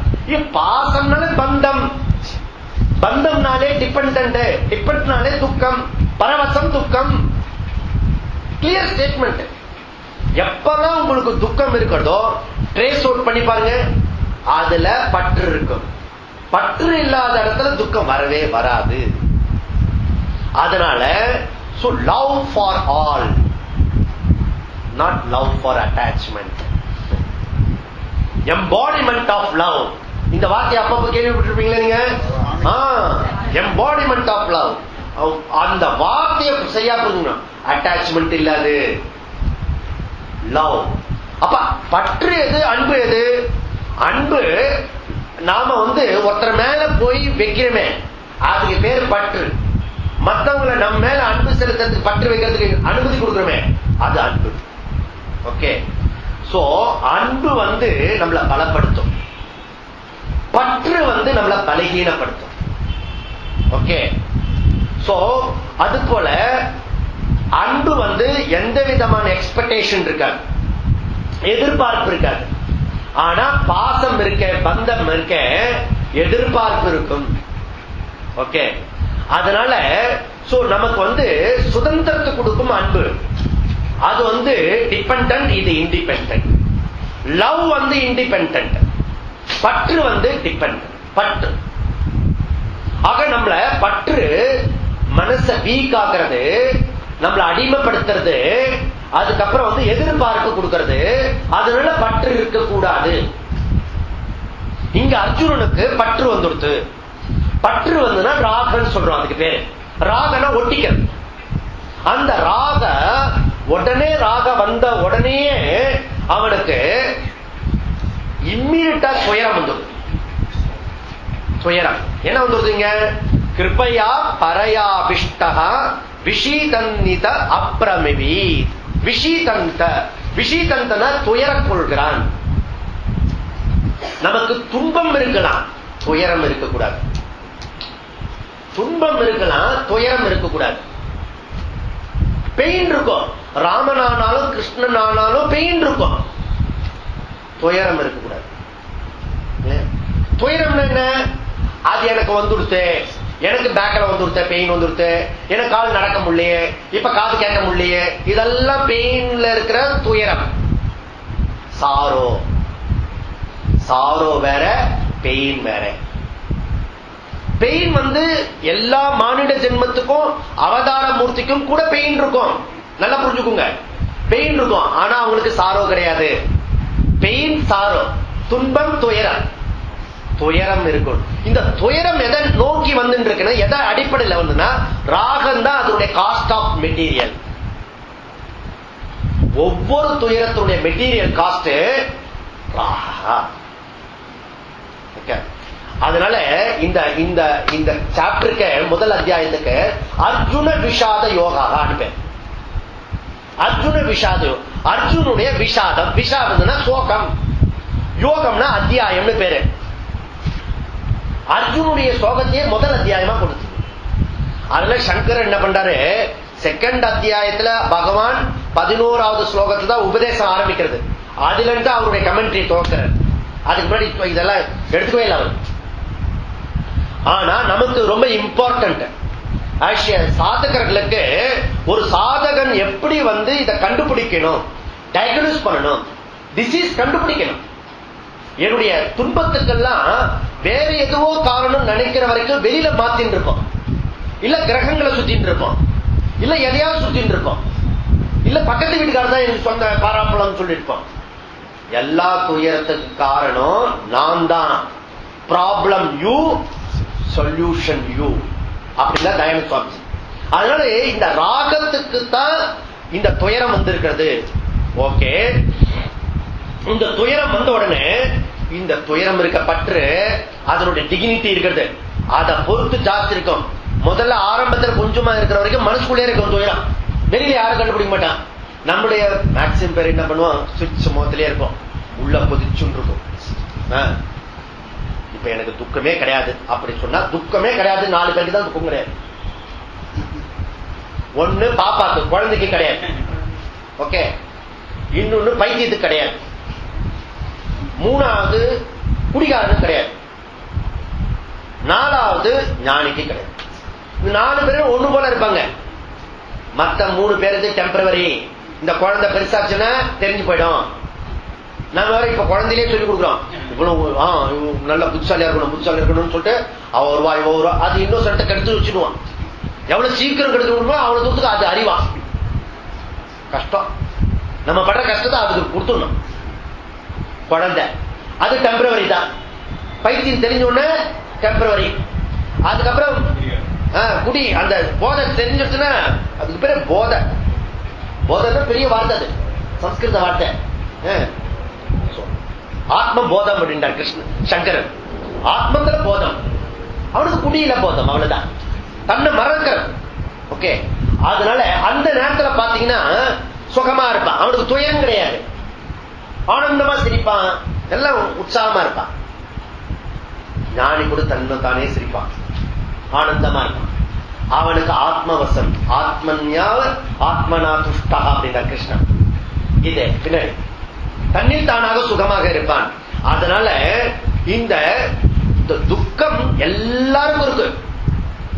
பாசம்னாலே பந்தம், பந்தம்னாலே டிபெண்டன்ட், டிபெண்ட்னாலே துக்கம், பரவசம் துக்கம். Clear statement. எப்பதான் உங்களுக்கு துக்கம் இருக்கிறதோ ட்ரேஸ் அவுட் பண்ணி பாருங்க, அதுல பற்று இருக்கும். பற்று இல்லாத இடத்துல துக்கம் வரவே வராது. அதனால love for all, not love for attachment. Embodiment of love, இந்த வார்த்தை அப்பப்ப கேள்விப்பட்டிருப்பீங்களா நீங்க? எம்பாடிமெண்ட் ஆஃப் லவ், அந்த வார்த்தையை சரியா புரிஞ்சுக்கணும். அட்டாச்மெண்ட் இல்லாது லவ். அப்ப பற்று எது, அன்பு எது? அன்பு நாம வந்து ஒருத்தர் மேல போய் வைக்கிறோமே அதுக்கு பேர் பற்று. மற்றவங்களை நம்ம மேல அன்பு செலுத்துறதுக்கு, பற்று வைக்கிறதுக்கு அனுமதி கொடுக்கிறோமே அது அன்பு. ஓகே, சோ அன்பு வந்து நம்மளை பலப்படுத்தும், பற்று வந்து நம்மளை பலகீனப்படுத்தும். ஓகே, சோ அது போல அன்பு வந்து எந்த விதமான எக்ஸ்பெக்டேஷன் இருக்காது, எதிர்பார்ப்பு இருக்காது. ஆனா பாசம் இருக்க, பந்தம் இருக்க, எதிர்பார்ப்பு இருக்கும். ஓகே, அதனால நமக்கு வந்து சுதந்திரத்தை கொடுக்கும் அன்பு. அது வந்து டிபெண்டன்ட், இது இண்டிபெண்டன்ட். லவ் வந்து இண்டிபெண்டன்ட், பற்று வந்து டிபெண்டன்ட். பற்று ஆக நம்மள பற்று மனச வீக் ஆகிறது, நம்மளை அடிமைப்படுத்துறது, அதுக்கப்புறம் வந்து எதிர்பார்ப்பு கொடுக்கிறது. அதனால பற்று இருக்க கூடாது. இங்க அர்ஜுனனுக்கு பற்று வந்துடுது. பற்று வந்துன்னா ராகன்னு சொல்றோம். அதுக்கு பேரு ராகனா ஒட்டிக்கிறது. அந்த ராக உடனே ராக வந்த உடனே அவனுக்கு இம்மீடியட்டா துயரம் வந்துடும். துயரம் என்ன வந்துடுதுங்க? கிருபையா பரையா விஷ்டா விஷீதன்னித அப்ரமிவி. விஷீதந்த, விஷீதந்தன துயரம் கொள்கிறான். நமக்கு துன்பம் இருக்கலாம், துயரம் இருக்கக்கூடாது. துன்பம் இருக்கலாம், துயரம் இருக்கக்கூடாது. பெயின் இருக்கும், ராமனானாலும் கிருஷ்ணன் ஆனாலும் பெயின் இருக்கும், துயரம் இருக்கக்கூடாது. துயரம் என்ன? அது எனக்கு வந்துடுத்து, எனக்கு பேக்ல வந்துடுத்த, பெயின் வந்துடுத்து, எனக்கு கால் நடக்க முடியலையே, இப்ப காது கேட்க முடியலையே, இதெல்லாம் பெயின்ல இருக்கிற துயரம். சாரோ, சாரோ வேற, பெயின் வேற. பெயின் வந்து எல்லா மானிட ஜென்மத்துக்கும் அவதார மூர்த்திக்கும் கூட பெயின் இருக்கும். நல்லா புரிஞ்சுக்குங்க, பெயின் இருக்கும். ஆனா அவங்களுக்கு சாரோ கிடையாது. பெயின் சாரோ, துன்பம் துயரம். துயரம் இருக்கும். இந்த துயரம் எதை நோக்கி வந்து இருக்குன்னா, எதை அடிப்படையில் வந்துன்னா ராகம் தான் அதனுடைய காஸ்ட் ஆஃப் மெட்டீரியல். ஒவ்வொரு துயரத்துடைய மெட்டீரியல் காஸ்ட் ராகா. அதனால இந்த இந்த இந்த சாப்டருக்கு முதல் அத்தியாயத்துக்கு அர்ஜுன விஷாத யோகா அனுப்பேன். அர்ஜுன விஷாத, அர்ஜுனுடைய விஷாதம். விஷாதம்னா சோகம், யோகம்னா அத்தியாயம்னு பேரு. அர்ஜுனுடைய சோகத்தையே முதல் அத்தியாயமா கொடுத்து, அதுல சங்கர் என்ன பண்றாரு, செகண்ட் அத்தியாயத்துல பகவான் 11வது ஸ்லோகத்துல தான் உபதேசம் ஆரம்பிக்கிறது. அதுல இருந்து அவருடைய கமெண்ட்ரி துவக்கிறார். அதுக்கு முன்னாடி இதெல்லாம் எடுத்துக்கவே இல்லை அவர். ஆனா நமக்கு ரொம்ப இம்பார்ட்டன்ட் சாதகர்களுக்கு, ஒரு சாதகன் எப்படி வந்து இதை கண்டுபிடிக்கணும், டயக்னோஸ் பண்ணணும், டிசீஸ் கண்டுபிடிக்கணும். என்னுடைய துன்பத்துக்கெல்லாம் வேற எதுவோ காரணம் நினைக்கிற வரைக்கும் வெளியில மாத்தின்னு இருக்கோம், இல்ல கிரகங்களை சுத்தின்னு இருக்கோம், இல்ல எதையாவது சுத்தின்னு இருக்கோம், இல்ல பக்கத்து வீட்டுக்காரர் தான் எனக்கு சொந்த பாராப்பழம் சொல்லிருப்போம். எல்லா துயரத்துக்கு காரணம் நான் தான். Problem you, solution you. அப்படின்னா தயானந்த சுவாமி. அதனால இந்த ராகத்துக்கு தான் இந்த துயரம் வந்திருக்கிறது. ஓகே, இந்த துயரம் வந்த உடனே இந்த துயரம் இருக்க பற்று அதனுடைய டிகினிட்டி இருக்கிறது, அதை பொறுத்து ஜாஸ்தி இருக்கும். முதல்ல ஆரம்பத்தில் கொஞ்சமா இருக்கிற வரைக்கும் மனசுக்குள்ளே இருக்கும் துயரம், வெளியில யாரும் கண்டுபிடிக்க மாட்டான். நம்முடைய மேக்சிமம் பேர் என்ன பண்ணுவோம், சுவிட்ச் முகத்திலே இருக்கும், உள்ள கொதிச்சுன்னு இருக்கும். இப்ப எனக்கு துக்கமே கிடையாது அப்படி சொன்னா துக்கமே கிடையாது, 4 பேருக்கு தான் துக்கம் கிடையாது. ஒண்ணு பாப்பாக்கு, குழந்தைக்கு கிடையாது. ஓகே, இன்னொன்னு பைத்தியத்துக்கு கிடையாது, 3வது குடிகாரனுக்கு கிடையாது, 4வது ஞானிக்கு கிடையாது. 4 பேரும் ஒண்ணு போல இருப்பாங்க. மத்த 3 பேருக்கு டெம்பரவரி. இந்த குழந்தை பெருசாச்சுன்னா தெரிஞ்சு போயிடும். நம்ம வேற இப்ப குழந்தையிலே சொல்லி கொடுக்குறோம், இவ்வளவு நல்ல புத்திசாலியா இருக்கணும், புத்திசாலியா இருக்கணும்னு சொல்லிட்டு அவ வருவா இவ வருவா, அது இன்னொரு கெடுத்து வச்சுடுவான். எவ்வளவு சீக்கிரம் கெடுத்து கொடுப்போம் அவ்வளவு தூரத்துக்கு அது அறிவான். கஷ்டம், நம்ம படுற கஷ்டத்தை அதுக்கு கொடுத்துடணும். குழந்தை அது டெம்பரவரி தான். பைத்தியம் தெரிஞ்ச உடனே டெம்பரவரி. அதுக்கப்புறம் குடி, அந்த போதை தெரிஞ்சிருச்சுன்னா அதுக்கு பேரு போதை. போதை பெரிய வார்த்தை, அது சம்ஸ்கிருத வார்த்தை. ஆத்ம போதம் அப்படின்றார் கிருஷ்ணன் சங்கரன். ஆத்மத்துல போதம், அவனுக்கு குடியில போதம், அவ்வளவுதான், தன்னை மறக்கிறது. ஓகே, அதனால அந்த நேரத்துல பாத்தீங்கன்னா சுகமா இருப்பான், அவனுக்கு துயரம் கிடையாது, ஆனந்தமா சிரிப்பான், எல்லாம் உற்சாகமா இருப்பான். ஞானி கூட தன்னை தானே சிரிப்பான், ஆனந்தமா இருப்பான். அவனுக்கு ஆத்மவசம், ஆத்மன்யாவ ஆத்மனா துஷ்டா அப்படின்னா கிருஷ்ணன். இது பின்னாடி தன்னில் தானாக சுகமாக இருப்பான். அதனால இந்த துக்கம் எல்லாருக்கும் இருக்கு,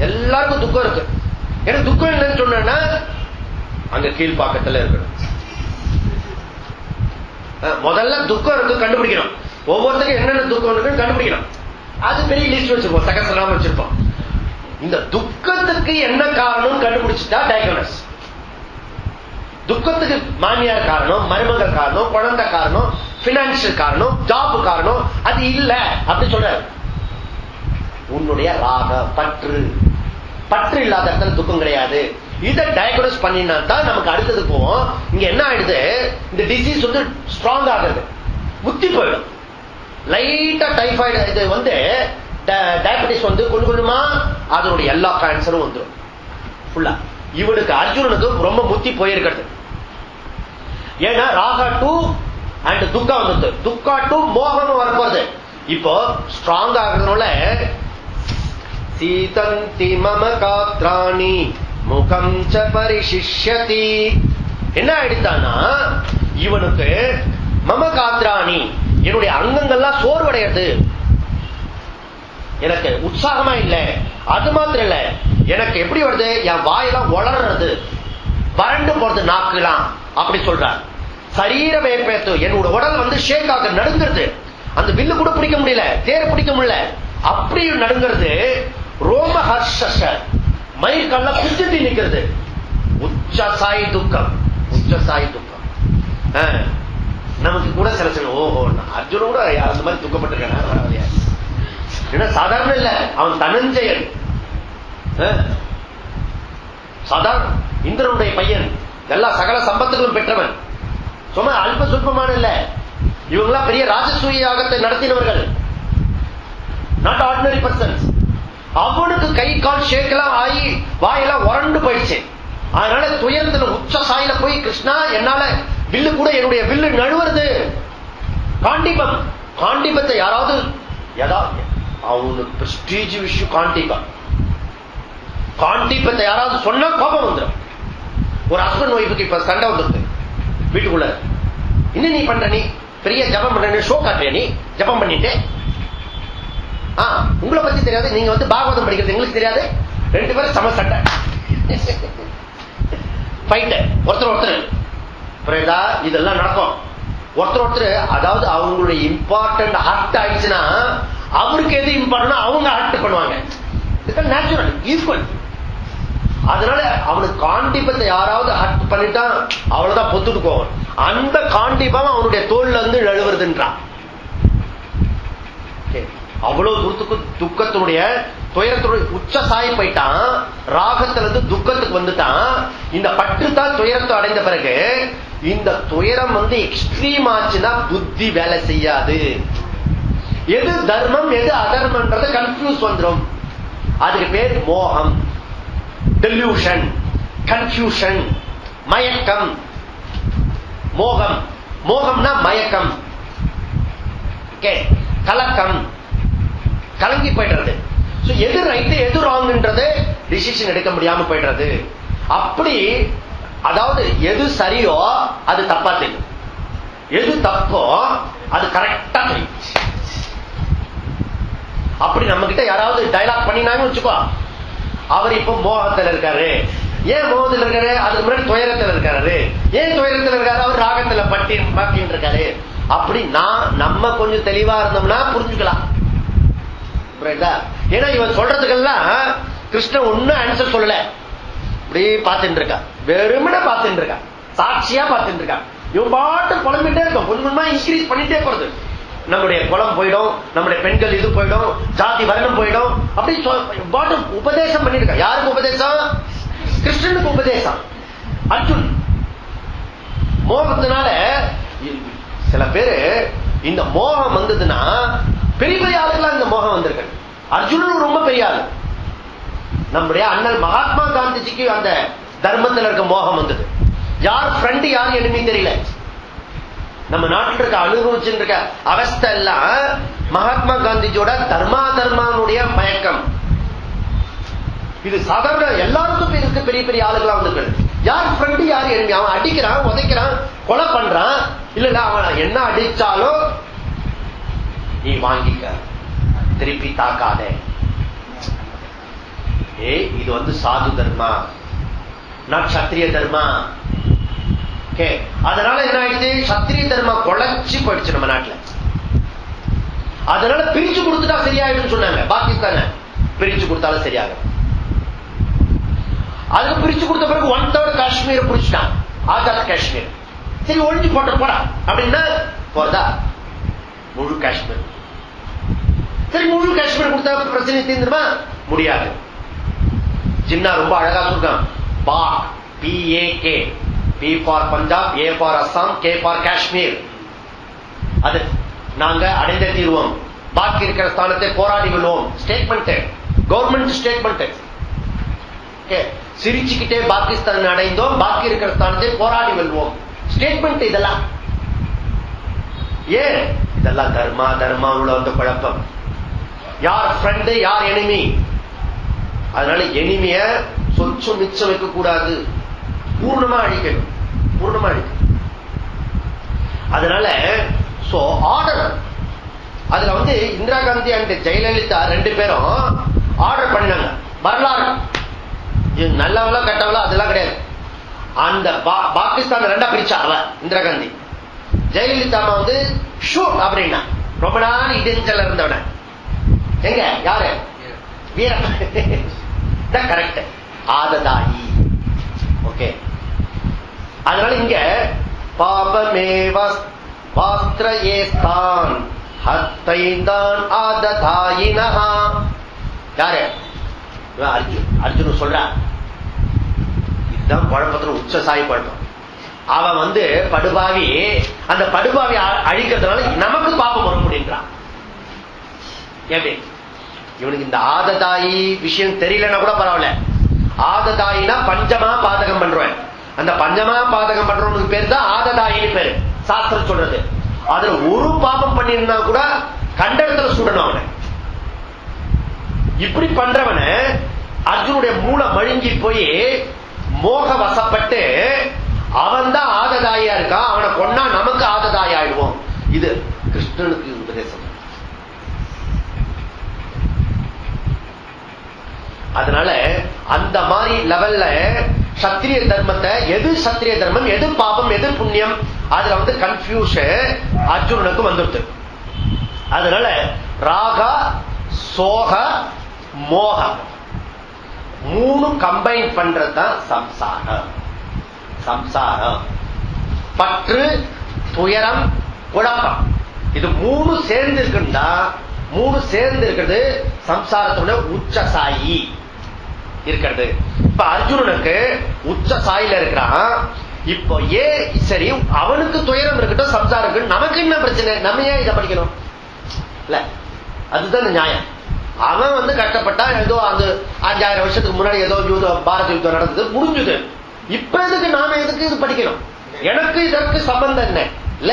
எல்லாருக்கும் துக்கம் இருக்கு. எனக்கு துக்கம் இல்லைன்னு சொன்னா அங்க கீழ்பாக்கத்துல இருக்கணும். முதல்ல துக்கம் இருக்கு கண்டுபிடிக்கணும், ஒவ்வொருத்தருக்கும் என்னென்ன துக்கம் இருக்குன்னு கண்டுபிடிக்கணும். அது பெரிய லிஸ்ட் வச்சிருப்போம், சகசிரநாமம் வச்சிருப்போம். இந்த துக்கத்துக்கு என்ன காரணம் கண்டுபிடிச்சிட்டா டயக்னோஸ். துக்கத்துக்கு மாமியார் காரணம், மருமக காரணம், குழந்தை காரணம், பினான்சியல் காரணம், ஜாப் காரணம், அது இல்ல அப்படி சொல்றாரு. உன்னுடைய ராக பற்று, பற்று இல்லாத இடத்துல துக்கம் கிடையாது. இதை டயக்னோஸ் பண்ணினா தான் நமக்கு அடுத்தது போவோம். இங்க என்ன ஆயிடுது, இந்த டிசீஸ் வந்து ஸ்ட்ராங் ஆகுது, முத்தி போயிடும். லைட்டா டைபாய்டு இது வந்து டயபெட்டிஸ் வந்து கொஞ்சம் கொஞ்சமா அதனுடைய எல்லா கேன்சரும் வந்துடும் ஃபுல்லா. இவனுக்கு அர்ஜுனனுக்கு ரொம்ப முத்தி போயிருக்கிறது. ஏன்னா ராகா டூ அண்ட் துக்கா வந்து, துக்கா டூ மோகம் வரப்போறது. இப்போ ஸ்ட்ராங் ஆகுறதுனால சீதந்தி மம காத்ராணி முகம் ச பரிசிஷ்யதி. என்ன ஆயிடுத்தானா இவனுக்கு மம காத்ராணி, என்னுடைய அங்கங்கள்லாம் சோர்வடைகிறது, எனக்கு உற்சாகமா இல்ல. அது மாத்திரம் இல்ல, எனக்கு எப்படி வருது, என் வாயெல்லாம் வளர்றது, வறண்டு போறது நாக்குலாம் அப்படி சொல்றார். சரீர வேப்பேத்து, என்னோட உடல் வந்து ஷேக் ஆக நடுங்கிறது, அந்த வில்லு கூட பிடிக்க முடியல, தேரை பிடிக்க முடியல, அப்படி நடுங்கிறது. ரோம ஹர்ஷ மயிர்கல்ல குச்சிட்டு நிக்கிறது. உச்சசாய் துக்கம், உச்சசாய் துக்கம். நமக்கு கூட சில சில ஓஹோ அர்ஜுன கூட அந்த மாதிரி துக்கப்பட்டிருக்கான. ஏன்னா சாதாரண இல்ல, அவன் தனஞ்சயன், சாதாரண இந்திரனுடைய பையன், எல்லா சகல சம்பத்துகளும் பெற்றவன், சும்மா அல்ப சுல்பமான இல்ல. இவங்கெல்லாம் பெரிய ராஜசூய யாகத்தை நடத்தினவர்கள், நாட் ஆர்டினரி பர்சன்ஸ். அவனுக்கு கை கால் ஷேக்கெல்லாம் ஆகி வாயெல்லாம் உரண்டு போயிடுச்சு. அதனால துயரத்துல உச்ச சாயில போய் கிருஷ்ணா என்னால வில்லு கூட, என்னுடைய வில்லு நழுவுறது. காண்டிபம், காண்டிபத்தை யாராவது ஏதாவது அவனுக்கு பிரஸ்டீஜ் விஷயம் காண்டிபம், காண்டிபத்தை யாராவது சொன்னா கோபம் வந்துடும். ஒரு ஹஸ்பண்ட் ஒய்ஃபுக்கு இப்ப சண்டை வந்துருக்கு வீட்டுக்குள்ள. இன்னும் நீ பண்ற, நீ பெரிய ஜபம் பண்ற, ஷோ காட்டுற, நீ ஜபம் பண்ணிட்டு உங்களை பத்தி தெரியாது, நீங்க வந்து பாகவதம் படிக்கிறது எங்களுக்கு தெரியாது, ரெண்டு பேரும் சம சண்டை ஃபைட், ஒருத்தர் ஒருத்தர். புரியுதா? இதெல்லாம் நடக்கும் ஒருத்தர் ஒருத்தர். அதாவது அவங்களுடைய இம்பார்ட்டன்ட் ஹர்ட் ஆயிடுச்சுன்னா அவருக்கு எது இம்பார்ட்டன் அவங்க ஹர்ட் பண்ணுவாங்க. Natural equal. அதனால அவனுக்கு காண்டிபத்தை யாராவது ஹர்ட் பண்ணிட்டா அவ்வளவுதான் பொத்துட்டு போவான். அந்த காண்டிபம் அவனுடைய தோல்ல இருந்து நழுவுறதுன்றான். அவ்வளவு துக்கத்தினுடைய துயரத்துடைய உச்ச சாய் போயிட்டான், ராகத்துல இருந்து துக்கத்துக்கு வந்துட்டான். இந்த பற்று தான் துயரத்தை அடைந்த பிறகு இந்த துயரம் வந்து எக்ஸ்ட்ரீம் ஆச்சுன்னா புத்தி வேலை செய்யாது. எது தர்மம் எது அதர்மன்றது கன்ஃபியூஸ் வந்துடும். அதுக்கு பேர் மோகம், டெல்யூஷன், கன்ஃபியூஷன், மயக்கம். மோகம், மோகம்னா மயக்கம், கலக்கம், கலங்கி போயிடுறது. எது ரைட்டு எது ராங்ன்றது டிசிஷன் எடுக்க முடியாம போயிடுறது. அப்படி அதாவது எது சரியோ அது தப்பா தெரியும், எது தப்போ அது கரெக்டா தெரியும். அப்படி நம்ம கிட்ட யாராவது டைலாக் பண்ணினாங்கன்னு வச்சுக்கோ, அவர் இப்ப மோகத்தில் இருக்காரு. ஏன் மோகத்தில் இருக்காரு? அதுக்கு முன்னாடி துயரத்தில் இருக்காரு. ஏன் துயரத்தில் இருக்காரு? அவர் ராகத்துல பட்டின்னு இருக்காரு. அப்படி நம்ம கொஞ்சம் தெளிவா இருந்தோம்னா புரிஞ்சுக்கலாம். ஏன்னா இவன் சொல்றதுக்கெல்லாம் கிருஷ்ணன் ஒன்னும் ஆன்சர் சொல்லல, இப்படி பார்த்துட்டு இருக்கா, வெறுமனே பார்த்துட்டு இருக்கா, சாட்சியா பார்த்துட்டு இருக்கா. இவன் பாட்டு புலம்பிட்டே இருக்கும், கொஞ்சம் கொஞ்சமா இன்க்ரீஸ் பண்ணிட்டே போறது. நம்முடைய குலம் போயிடும், நம்முடைய பெண்கள் இது போயிடும், ஜாதி வர்ணம் போயிடும், அப்படி பாட்டு உபதேசம் பண்ணிருக்கா. யாருக்கு உபதேசம்? கிருஷ்ணனுக்கு உபதேசம். அர்ஜுன் மோகத்தினால சில பேரு இந்த மோகம் வந்ததுன்னா பெரிய பெரிய ஆளுக்கெல்லாம் இந்த மோகம் வந்திருக்கு. அர்ஜுனன் ரொம்ப பெரிய ஆளு. நம்முடைய அண்ணல் மகாத்மா காந்திஜிக்கு அந்த தர்மத்தில் இருக்க மோகம் வந்தது. யார் ஃப்ரெண்ட் யார் எனிமி தெரியல. நம்ம நாட்டில் இருக்க அனுபவிச்சுட்டு இருக்க அவஸ்தை எல்லாம் மகாத்மா காந்திஜியோட தர்மானுடைய மயக்கம். இது சாதாரண எல்லாருக்கும் இருக்கு. பெரிய பெரிய ஆளுகளா வந்து யார் ஃப்ரெண்டு யார் எனிமி. அவன் அடிக்கிறான், உதைக்கிறான், கொலை பண்றான். இல்ல அவன் என்ன அடிச்சாலும் நீ வாங்கிக்க, திருப்பி தாக்காத. இது வந்து சாது தர்மா, நான் சத்திரிய தர்மா. அதனால என்ன ஆயிடுச்சு, சத்திரிய தர்மா குலைச்சு போயிடுச்சு நம்ம நாட்டுல. அதனால பிரிச்சு கொடுத்துட்டா சரியாயிடும் சொன்னாங்க. பாகிஸ்தான பிரிச்சு கொடுத்தாலும் சரியாகும். அதுக்கு பிரிச்சு கொடுத்த பிறகு 1/3 காஷ்மீர் பிடிச்சிட்டான், ஆசாத் காஷ்மீர். சரி ஒழிஞ்சு போட்ட போடா அப்படின்னா போறதா முழு காஷ்மீர். சரி முழு காஷ்மீர் கொடுத்தா பிரச்சனை தீர்ந்துருமா? முடியாது. ஜின்னா ரொம்ப அழகா சொல்றான். பாக், PAK, P for Punjab, A for Assam, K for Kashmir. அது நாங்க அடைந்த தீர்வோம். பாக்கி இருக்கிற ஸ்தானத்தை போராடி விடுவோம். Statement, government statement. சிரிச்சுக்கிட்டே பாகிஸ்தான் அடைந்தோம், பாக்கி இருக்கிற ஸ்தானத்தை போராடி வெல்வோம். ஸ்டேட்மெண்ட் இதெல்லாம். ஏன் இதெல்லாம் தர்மா தர்மா உள்ள வந்து குழப்பம். யார் ஃப்ரெண்டு யார் எனிமி. அதனால எனிமிய சொச்சம் மிச்சம் வைக்க கூடாது, பூர்ணமா அழிக்கணும், பூர்ணமா அழிக்கணும். அதனால ஆர்டர். அதுல வந்து இந்திரா காந்தி அண்ட் ஜெயலலிதா 2 பேரும் ஆர்டர் பண்ணினாங்க. வரலாறு நல்லவளா கெட்டவளா அதெல்லாம் கிடையாது. அந்த பாகிஸ்தான் 2 பிரிச்சா அவ இந்திரா காந்தி. ஜெயலலிதா வந்து ஷூட் அப்படின்னா ரொம்ப நாள் இடைஞ்சல் இருந்தவன. எங்க யாரு வீரம் கரெக்ட் ஆததாயி. ஓகே. அதனால இங்க பாபமே வாஸ்திரேஸ்தான் ஹத்தைந்தான் ஆததாயினஹா. யாரு? அர்ஜுன் சொல்ற. இதுதான் குழப்பத்துல உச்ச சாய் குழப்பம். அவன் வந்து படுபாவி, அந்த படுபாவி அழிக்கிறதுனால நமக்கு பாப்பம் வர முடியுன்றான். எப்படி? இவனுக்கு இந்த ஆததாயி விஷயம் தெரியலன்னா கூட பரவாயில்ல. ஆததாயினா பஞ்சமா பாதகம் பண்றவன். அந்த பஞ்சமா பாதகம் பண்றவனுக்கு பேர் தான் ஆததாயின்னு பேரு சாஸ்திரம் சொல்றது. அதுல ஒரு பாபம் பண்ணிருந்தா கூட கண்டத்துல சுடணும் அவனை. இப்படி பண்றவன அர்ஜுனுடைய மூளை மழுங்கி போய் மோக வசப்பட்டு அவன் தான் ஆததாயா இருக்கான். அவனை கொன்னா நமக்கு ஆததாயா ஆயிடுவோம். இது கிருஷ்ணனுக்கு உபதேசம். அதனால அந்த மாதிரி லெவல்ல சத்திரிய தர்மத்தை, எது சத்திரிய தர்மம், எது பாபம், எது புண்ணியம், அதுல வந்து கன்ஃபியூஷன் அர்ஜுனனுக்கு வந்துருது. அதனால ராகா சோக மோகம் 3 கம்பைன் பண்றதுதான் சம்சாரம். சம்சாரம் பற்று, துயரம், குழப்பம். இது 3 சேர்ந்து இருக்குன்னா, 3 சேர்ந்து இருக்கிறது சம்சாரத்தோட உச்ச சாயி இருக்கிறது. இப்ப அர்ஜுனனுக்கு உச்ச சாயில இருக்கிறான். இப்போ சரி அவனுக்கு துயரம் இருக்கட்டும், சம்சாரம் இருக்கு, நமக்கு என்ன பிரச்சனை? நம்ம ஏன் இதை படிக்கணும்? இல்ல அதுதான் நியாயம். அவன் வந்து கஷ்டப்பட்டா, ஏதோ அந்த 5000 வருஷத்துக்கு முன்னாடி ஏதோ பாரத யுத்தம் நடந்தது, முடிஞ்சது. இப்ப எதுக்கு நாம எதுக்கு இது படிக்கணும்? எனக்கு இதற்கு சம்பந்தம் என்ன? இல்ல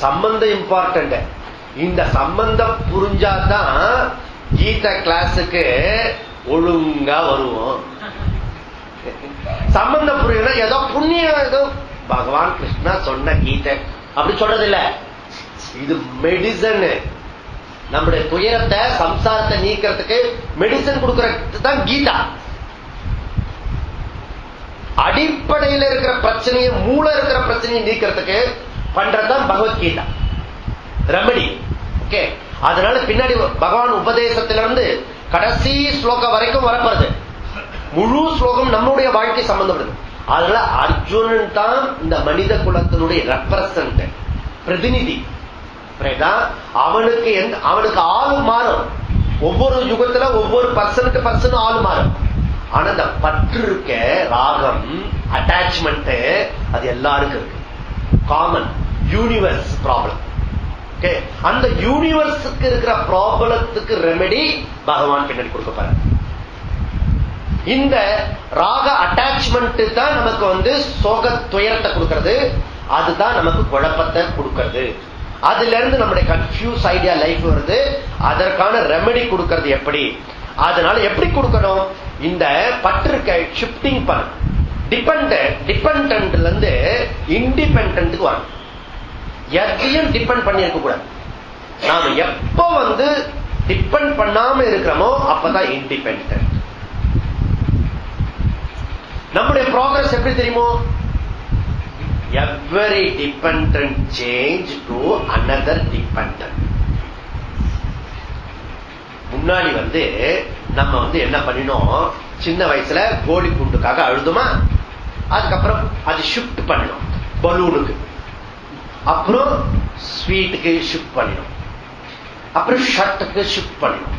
சம்பந்தம் இம்பார்ட்டன்ட். இந்த சம்பந்தம் புரிஞ்சாதான் கீதா கிளாஸுக்கு ஒழுங்கா வருவோம். சம்பந்தம் புரியல ஏதோ புண்ணியம், ஏதோ பகவான் கிருஷ்ணா சொன்ன கீதை அப்படி சொல்றது இல்ல. இது மெடிசன். நம்முடைய துயரத்தை, சம்சாரத்தை நீக்கிறதுக்கு மெடிசன் கொடுக்கறது தான் கீதா. அடிப்படையில் இருக்கிற பிரச்சனையை, மூளை இருக்கிற பிரச்சனையை நீக்கிறதுக்கு பண்றதுதான் பகவத்கீதா ரெமடி. ஓகே. அதனால பின்னாடி பகவான் உபதேசத்திலிருந்து கடைசி ஸ்லோகம் வரைக்கும் வரப்படுது. முழு ஸ்லோகம் நம்முடைய வாழ்க்கை சம்பந்தப்படுது. அதனால அர்ஜுனன் தான் இந்த மனித குலத்தினுடைய ரெப்ரசன்ட், பிரதிநிதி. அவனுக்கு ஆளு மாறும். ஒவ்வொரு யுகத்துல ஒவ்வொரு பர்சனுக்கு பர்சன் ஆளு மாறும். ஆனா இந்த பற்று இருக்க, ராகம், அட்டாச்மெண்ட், அது எல்லாருக்கும் இருக்கு. Common universe problem. அந்த யூனிவர்ஸுக்கு இருக்கிற ப்ராப்ளத்துக்கு ரெமெடி பகவான் பின்னாடி கொடுக்க போற. இந்த ராக அட்டாச்மெண்ட் தான் நமக்கு வந்து சோக துயரத்தை கொடுக்கிறது. அதுதான் நமக்கு குழப்பத்தை கொடுக்கிறது. அதுல இருந்து நம்முடைய கன்ஃபியூஸ் ஐடியா லைஃப் வருது. அதற்கான ரெமெடி கொடுக்கிறது எப்படி? அதனால எப்படி கொடுக்கணும்? இந்த பற்றுக்க ஷிப்டிங் பண்ண டிபெண்டன்ட்ல இருந்து இண்டிபெண்டன்ட்க்கு வரணும். எதையும் டிபெண்ட் பண்ணி இருக்க கூடாது. நாம எப்ப வந்து டிபெண்ட் பண்ணாம இருக்கிறோமோ அப்பதான் இண்டிபெண்டன்ட். நம்முடைய ப்ராக்ரஸ் எப்படி தெரியுமோ? Every dependent change to another dependent. முன்னாடி வந்து நம்ம வந்து என்ன பண்ணினோம், சின்ன வயசுல கோழி குண்டுக்காக அழுதுமா, அதுக்கப்புறம் அது ஷிஃப்ட் பண்ணினோம் பலூனுக்கு, அப்புறம் ஸ்வீட்டுக்கு ஷிஃப்ட் பண்ணினோம், அப்புறம் ஷர்ட்டுக்கு ஷிஃப்ட் பண்ணினோம்,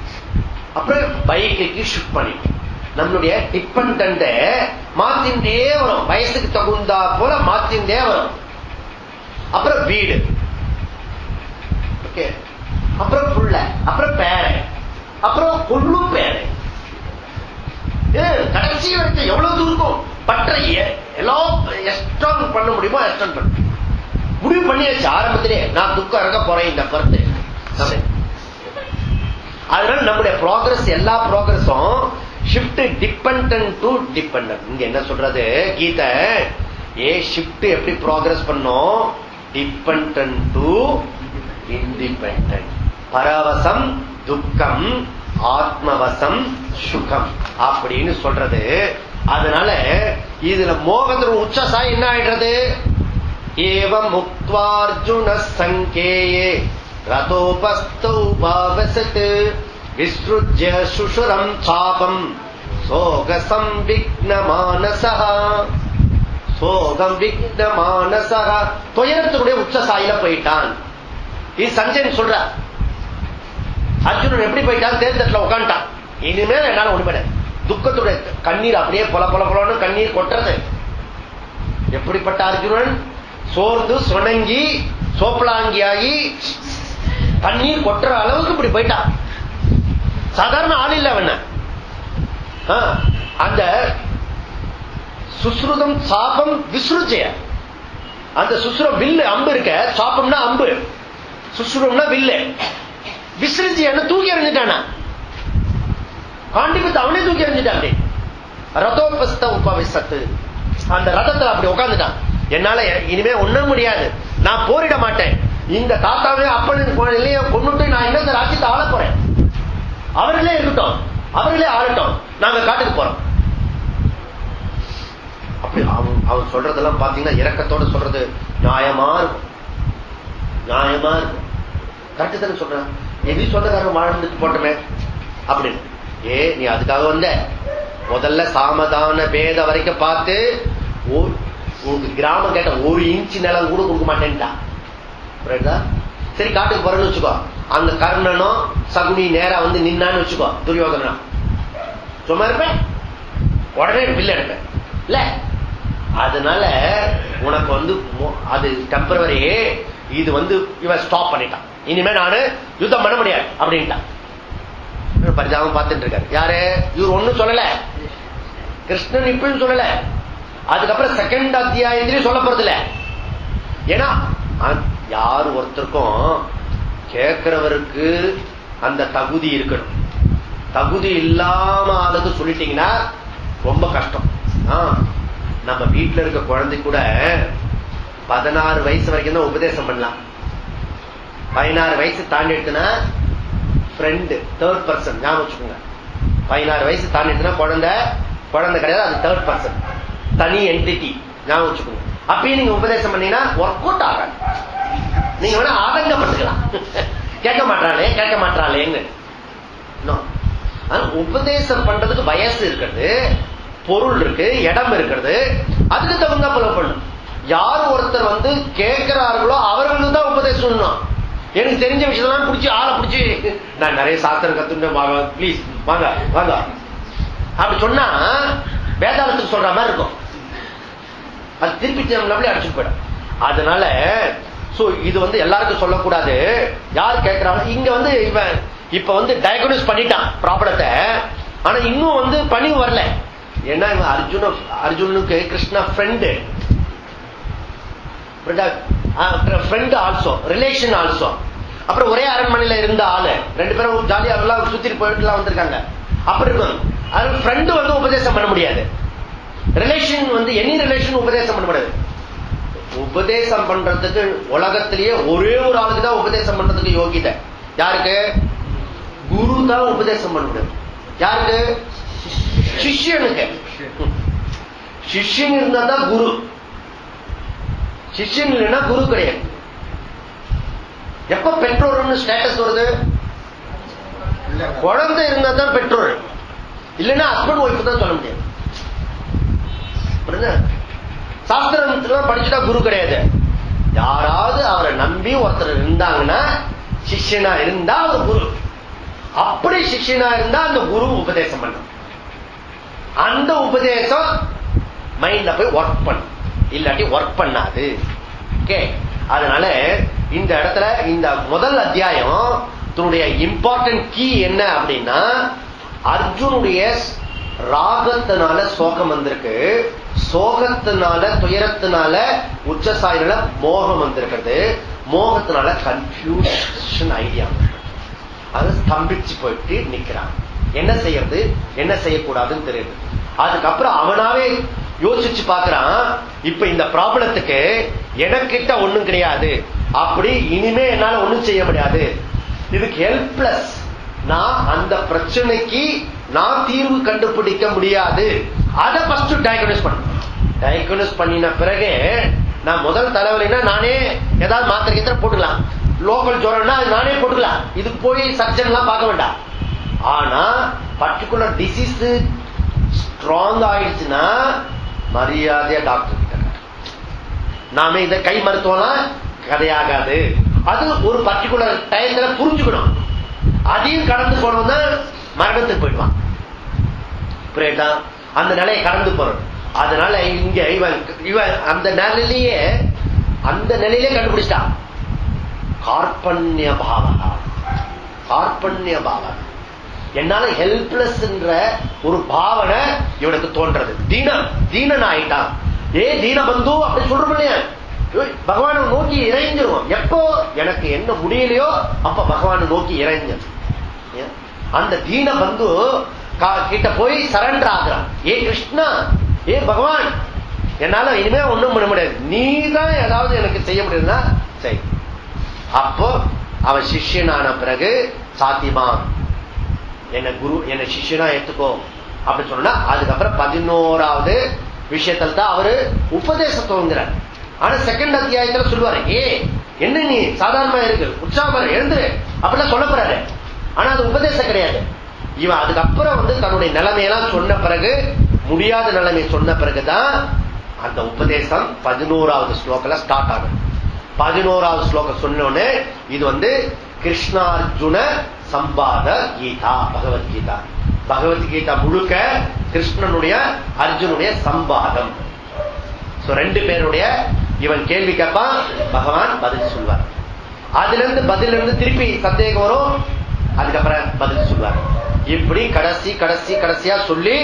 அப்புறம் பைக்குக்கு ஷிஃப்ட் பண்ணினோம். நம்மளுடைய டிபெண்டன்ட் மாத்தின்றே வரும், வயசுக்கு தகுந்தா போல மாத்தின்றே வரும். அப்புறம் வீடு, அப்புறம் புள்ள, அப்புறம் பேரை, அப்புறம் கொள்ளு பேரை, கடைசி வரைக்கும் எவ்வளவு தூரம் பற்ற எல்லாம் எக்ஸ்ட்ரான் பண்ண முடியுமோ எக்ஸ்ட்ரான் பண்ண முடிவு பண்ணியாச்சு ஆரம்பத்திலே. நான் துக்கம் இறக்க போறேன் இந்த பர்த். அதனால நம்முடைய ப்ராக்ரஸ், எல்லா ப்ராக்ரஸும் ஷிஃப்ட் டிபெண்டன்ட் டு டிபெண்டன்ட். இங்க என்ன சொல்றது கீதை, ஷிஃப்ட் எப்படி ப்ராக்ரஸ் பண்ணோம், டிபெண்டன்ட் டு இண்டிபெண்டன்ட். பரவசம் துக்கம், ஆத்மவசம் சுகம் அப்படின்னு சொல்றது. அதனால இதுல மோகத்தின் உச்சசாய் என்ன ஆயிடுறது, ஏவம் முக்த்வார்ஜுன சங்கேயே ரதோபஸ்தௌ பாவசத் விஸ்ருஜ்ய சுஷுரம் சாபம் சோகம் விக்னமானசஹ. சோகம் விக்னமானசஹ, துயரத்துடைய உச்சசாயில போயிட்டான். இது சஞ்சயன் சொல்ற. அர்ஜுனன் எப்படி போயிட்டான், தேர்தட்டில் உட்காந்துட்டான். இனிமேல் என்னால ஒண்ணுமே, துக்கத்துடைய கண்ணீர் அப்படியே பொல பொல பொலன்னு கண்ணீர் கொட்டுறது. எப்படிப்பட்ட அர்ஜுனன், சோர்ந்து சுணங்கி சோப்பலாங்கியாகி கண்ணீர் கொட்டுற அளவுக்கு இப்படி போயிட்டான். சாதாரண ஆள் இல்ல அவன. அந்த சுஸ்ருதம் சாபம் விஸ்ருஜய, அந்த சுஸ்ரம் வில்லு அம்பு இருக்க, சாபம்னா அம்பு, சுஸ்ரும்னா வில்லு, விஸ்ருஜியான தூக்கி எறிஞ்சிட்டானா, காண்டிபத்தை அவனே தூக்கி எறிஞ்சிட்டான். ரதோபஸ்த உபவிசத்து, அந்த ரதத்துல அப்படி உட்காந்துட்டான். என்னால இனிமே ஒண்ணும் முடியாது, நான் போரிட மாட்டேன், இந்த தாத்தாவே அப்பனுக்கு இல்லையோ கொண்டுட்டு நான் என்ன ராஜ்யத்தை ஆள போறேன், அவர்களே இருக்கட்டும், அவர்களே ஆளட்டும், நாங்க காட்டுக்கு போறோம். அப்படி அவன் சொல்றதெல்லாம் பாத்தீங்கன்னா இரக்கத்தோட சொல்றது நியாயமா இருக்கும், நியாயமா இருக்கும். கரெக்டு தானே சொல்றேன், எது சொந்தக்காரன் வாழ்ந்துட்டு போட்டோமே அப்படின்னு. நீ அதுக்காக வந்த முதல்ல சாமதான பேத வரைக்கும் பார்த்து உனக்கு கிராமம் கேட்ட ஒரு இன்ச்சு நிலம் கூட கொடுக்க மாட்டேன்டா. சரி காட்டுக்கு போறேன்னு வச்சுக்கோ, அங்க கர்ணனும் சகுனி நேரா வந்து நின்னான்னு வச்சுக்கோ, துரியோதனா சும்மா இருப்பேன், உடனே பில்ல எடுப்பேன் இல்ல. அதனால உனக்கு வந்து அது டெம்பரவரி, இது வந்து இவன் ஸ்டாப் பண்ணிட்டான், இனிமே நானு யுத்தம் பண்ண முடியாது அப்படின்ட்டான். பரிதாபம் பார்த்துட்டு இருக்காரு. யாரு இவர் ஒண்ணும் சொல்லல, கிருஷ்ணன் இப்பயும் சொல்லல, அதுக்கப்புறம் செகண்ட் அத்தியாயத்திலையும் சொல்ல போறது இல்ல. ஏன்னா யாரு ஒருத்தருக்கும் கேட்கிறவருக்கு அந்த தகுதி இருக்கணும். தகுதி இல்லாம ஆளுக்கு சொல்லிட்டீங்கன்னா ரொம்ப கஷ்டம். நம்ம வீட்டுல இருக்க குழந்தை கூட 16 வயசு வரைக்கும் தான் உபதேசம் பண்ணலாம். 16 வயசு தாண்டிடுச்சுன்னா ஃப்ரெண்டு, தேர்ட் பர்சன் ஞாபகம் வச்சுக்கோங்க. 16 வயசு தாண்டிடுச்சுன்னா குழந்தை கிடையாது, அது தேர்ட் பர்சன், தனி என்டிட்டி ஞாபகம் வச்சுக்கோங்க. அப்பயும் நீங்க உபதேசம் பண்ணீங்கன்னா ஒர்க் அவுட் ஆகாது. நீங்க வேணா ஆதங்கப்பட்டுக்கலாம், கேட்க மாட்டாளேன்னு. உபதேசம் பண்றதுக்கு வயசு இருக்கிறது, பொருள் இருக்கு, இடம் இருக்கிறது, அதுக்கு தகுந்த போல பண்ணும். யார் ஒருத்தர் வந்து கேட்கிறார்களோ அவர்களுக்கு தான் உபதேசம். எனக்கு தெரிஞ்ச விஷயத்தெல்லாம் பிடிச்சி ஆளை பிடிச்சி நான் நிறைய சாஸ்திரம் கத்துட்டேன், வாங்க பிளீஸ் வாங்க வாங்க அப்படி சொன்னா வேதாளத்துக்கு சொல்ற மாதிரி இருக்கும், அது திருப்பி நம்மளே அடிச்சுட்டு போயிடும். அதனால இது வந்து எல்லாருக்கும் சொல்லக்கூடாது. யார் கேட்கிறாங்க, இங்க வந்து இவன் இப்ப வந்து டயக்னோஸ் பண்ணிட்டான் ப்ராப்ளத்தை, ஆனா இன்னும் வந்து பணிவு வரல. ஏன்னா இவன் அர்ஜுனுக்கு Krishna friend, friend also, relation also. அப்புறம் ஒரே அரண்மனையில இருந்த ஆளு, 2 பேரும் ஜாலியா சுத்திட்டு போயிட்டு வந்திருக்காங்க. அப்படி இருக்கும் அது ஃப்ரெண்டு வந்து உபதேசம் பண்ண முடியாது. ரிலேஷன் வந்து எனி ரிலேஷன் உபதேசம் பண்ண முடியாது. உபதேசம் பண்றதுக்கு உலகத்திலேயே ஒரே ஒரு ஆளுக்கு தான் உபதேசம் பண்றதுக்கு யோகிதை. யாருக்கு? குரு தான் உபதேசம் பண்ண முடியும். யாருக்கு? சிஷ்யனுக்கு. சிஷ்யன் இருந்தா தான் குரு. சிஷ்யன் இல்லைன்னா குரு கிடையாது. எப்ப பெற்றோர்னு ஸ்டேட்டஸ் வருது? குழந்தை இருந்தா தான் பெற்றோர், இல்லைன்னா ஹஸ்பண்ட் ஒய்ஃப் தான் சொல்ல முடியாது. சாஸ்திரம் படிச்சுட்டா குரு கிடையாது. யாராவது அவரை நம்பி ஒருத்தர் இருந்தாங்கன்னா சிஷ்யனா இருந்தா அவர் குரு. அப்படி சிஷ்யனா இருந்தா அந்த குரு உபதேசம் பண்ணும். அந்த உபதேசம் மைண்ட்ல போய் ஒர்க் பண்ணும், இல்லாட்டி ஒர்க் பண்ணாது. ஓகே, அதனால இந்த இடத்துல இந்த முதல் அத்தியாயம் இம்பார்ட்டன்ட் கீ என்ன அப்படின்னா, அர்ஜுனுடைய ராகத்தினால சோகம் வந்திருக்கு, சோகத்தினால துயரத்தினால உச்சசாயில மோகம் வந்திருக்கிறது, மோகத்தினால கன்ஃபியூஷன் ஐடியா அது ஸ்தம்பிச்சு போயிட்டு நிக்கிறான். என்ன செய்யறது என்ன செய்யக்கூடாதுன்னு தெரியுது. அதுக்கப்புறம் அவனாவே யோசிச்சு பாக்குறான், இப்ப இந்த ப்ராப்ளத்துக்கு எனக்கிட்ட ஒண்ணும் கிடையாது, அப்படி இனிமே என்னால ஒண்ணும் செய்ய முடியாது, இதுக்கு ஹெல்ப்லெஸ், நான் அந்த பிரச்சனைக்கு நான் தீர்வு கண்டுபிடிக்க முடியாது. அதை ஃபர்ஸ்ட் டயக்னோஸ் பண்ண. டயக்னோஸ் பண்ணின பிறகு நான் முதல் தலைவலினா நானே ஏதாவது மாத்திரை கீத்திரை போட்டுக்கலாம், லோக்கல் ஜுரம்னா நானே போட்டுக்கலாம், இதுக்கு போய் சர்ஜன் எல்லாம் பார்க்க வேண்டாம். ஆனா பர்டிகுலர் டிசீஸ் ஸ்ட்ராங் ஆயிடுச்சுன்னா மரியாதையா டாக்டர் கிட்ட. நாம இந்த கை மருத்துவம்லாம் கதையாகாது, அது ஒரு பர்டிகுலர் டயத்துல புரிஞ்சுக்கணும். அதையும் கடந்து போனோம்னா மரணத்துக்கு போயிடுவான். புரியுதா? அந்த நிலையை கடந்து போறோம். அதனால இங்க இவன் அந்த நிலையிலேயே கண்டுபிடிச்சிட்டான். கார்பண்ய பாவகா, கார்பண்ய பாவகா, என்னால ஹெல்ப்லெஸ் ஒரு பாவனை இவனுக்கு தோன்றது. தீனன் ஆயிட்டான். தீனபந்து அப்படி சொல்றோம் இல்லையா, பகவானை நோக்கி இறைஞ்சிருவோம். எப்போ எனக்கு என்ன முடியலையோ அப்ப பகவானை நோக்கி இறைஞ்சு அந்த தீன பந்து கிட்ட போய் சரண்டர் ஆகுறான். கிருஷ்ணா, பகவான், என்னால இனிமே ஒண்ணும் பண்ண முடியாது, நீதான் ஏதாவது எனக்கு செய்ய முடியுதுன்னா சரி. அப்போ அவன் சிஷ்யனான பிறகு சாத்தியமா என்ன குரு என்ன சிஷ்யனா எடுத்துக்கோ அப்படின்னு சொன்னா, அதுக்கப்புறம் 11வது விஷயத்துல தான் அவரு உபதேசத்துவங்கிறார். ஆனா செகண்ட் அத்தியாயத்துல சொல்லுவாரு, என்ன நீ சாதாரணமா இருக்கு, உற்சாகம் எழுந்துரு அப்படிலாம் சொல்ல போறாரு. ஆனா அது உபதேசம் கிடையாது. இவன் அதுக்கப்புறம் தன்னுடைய நிலைமையெல்லாம் சொன்ன பிறகு, முடியாத நிலைமை சொன்ன பிறகுதான் அந்த உபதேசம் 11வது ஸ்லோகத்துல ஸ்டார்ட் ஆகும். 11வது ஸ்லோகம் சொன்னோன்னு இது கிருஷ்ணார்ஜுன சம்பாத கீதா, பகவத்கீதா. பகவத்கீதா முழுக்க கிருஷ்ணனுடைய அர்ஜுனுடைய சம்பாதம். ரெண்டு பேருடைய இவன் கேள்வி கேட்பான், பகவான் பதில் சொல்வார். அதுல இருந்து திருப்பி சந்தேகம் வரும், அதுக்கப்புறம் பதில் சொல்வார். இப்படி கடைசியா சொல்லி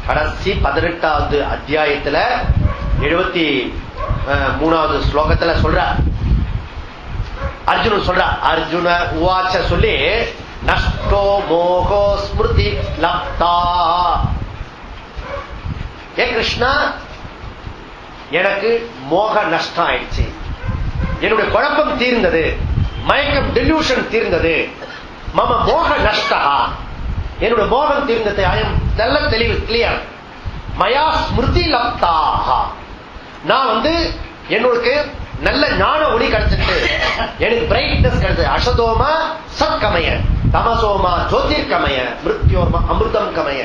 கடைசி 18வது அத்தியாயத்துல 73வது ஸ்லோகத்துல சொல்றார். அர்ஜுனன் சொல்றார், அர்ஜுன உவாச்ச சொல்லி, நஷ்டோ மோகோ ஸ்மிருதி லப்தா. கிருஷ்ணா, எனக்கு மோக நஷ்டம் ஆயிடுச்சு, என்னுடைய குழப்பம் தீர்ந்தது, மயக்கம் டெல்யூஷன் தீர்ந்தது. மம மோக நஷ்டா, என்னுடைய மோகம் தீர்ந்தது. நல்ல தெளிவு, கிளியர். மயா ஸ்மிருதி லப்தாக, நான் என்னோட நல்ல ஞான ஒளி கிடைச்சிட்டு, எனக்கு பிரைட்னஸ் கிடைச்சது. அசதோமா சத்கமய, தமசோமா ஜோதிர்கமய, மிருத்யோர்மா அமிர்தம் கமய.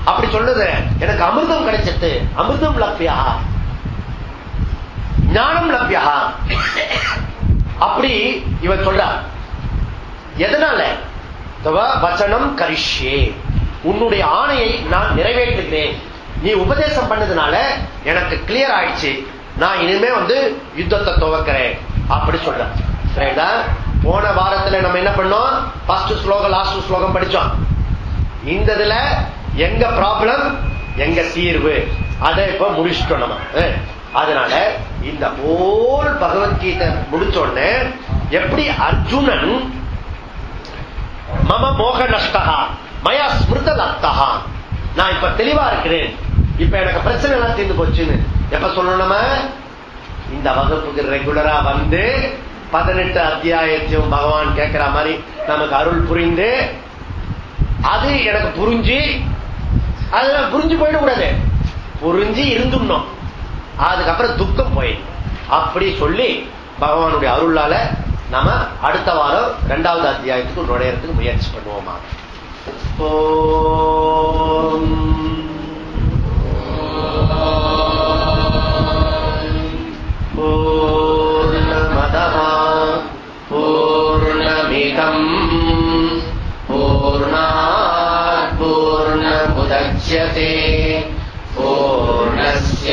அப்படி சொல்லுது, எனக்கு அமிர்தம் கிடைச்சிட்டு. அமிர்தம் லப்யா, ஞானம் லப்யா. அப்படி இவன் சொல்றார். எதனால? வச்சனம் கரிஷ்யே, உன்னுடைய ஆணையை நான் நிறைவேற்றுகிறேன். நீ உபதேசம் பண்ணதுனால எனக்கு கிளியர் ஆயிடுச்சு, நான் இனிமே யுத்தத்தை துவக்கிறேன் அப்படி சொல்ற. போன வாரத்துல நம்ம என்ன பண்ணோம்? ஃபர்ஸ்ட் ஸ்லோகம் லாஸ்ட் ஸ்லோகம் படிச்சோம். இந்த இதுல எங்க ப்ராப்ளம் எங்க தீர்வு, அதை இப்ப முடிச்சுட்டோம் நம்ம. அதனால இந்த ஹோல் பகவத்கீதை முடிச்சோடனே எப்படி அர்ஜுனன் மம மோக நஷ்டா மயா ஸ்மிருத லப்தா, நான் இப்ப தெளிவா இருக்கிறேன், இப்ப எனக்கு பிரச்சனை எல்லாம் தீர்ந்து போச்சுன்னு எப்ப சொல்லணும்? நம்ம இந்த வகுப்புக்கு ரெகுலரா வந்து 18 அத்தியாயத்தையும் பகவான் கேட்கிற மாதிரி நமக்கு அருள் புரிந்து, அது எனக்கு புரிஞ்சு, அது புரிஞ்சு போயிடக்கூடாது, புரிஞ்சு இருந்துடணும், அதுக்கப்புறம் துக்கம் போயிடும். அப்படி சொல்லி பகவானுடைய அருளால நாம அடுத்த வாரம் 2வது அத்தியாயத்துக்கு நுழையறதுக்கு முயற்சி பண்ணுவோமா. ஓம் பூர்ணமதః பூர்ணமிதம் பூர்ணாத் பூர்ணமுதச்யதே பூர்ணஸ்ய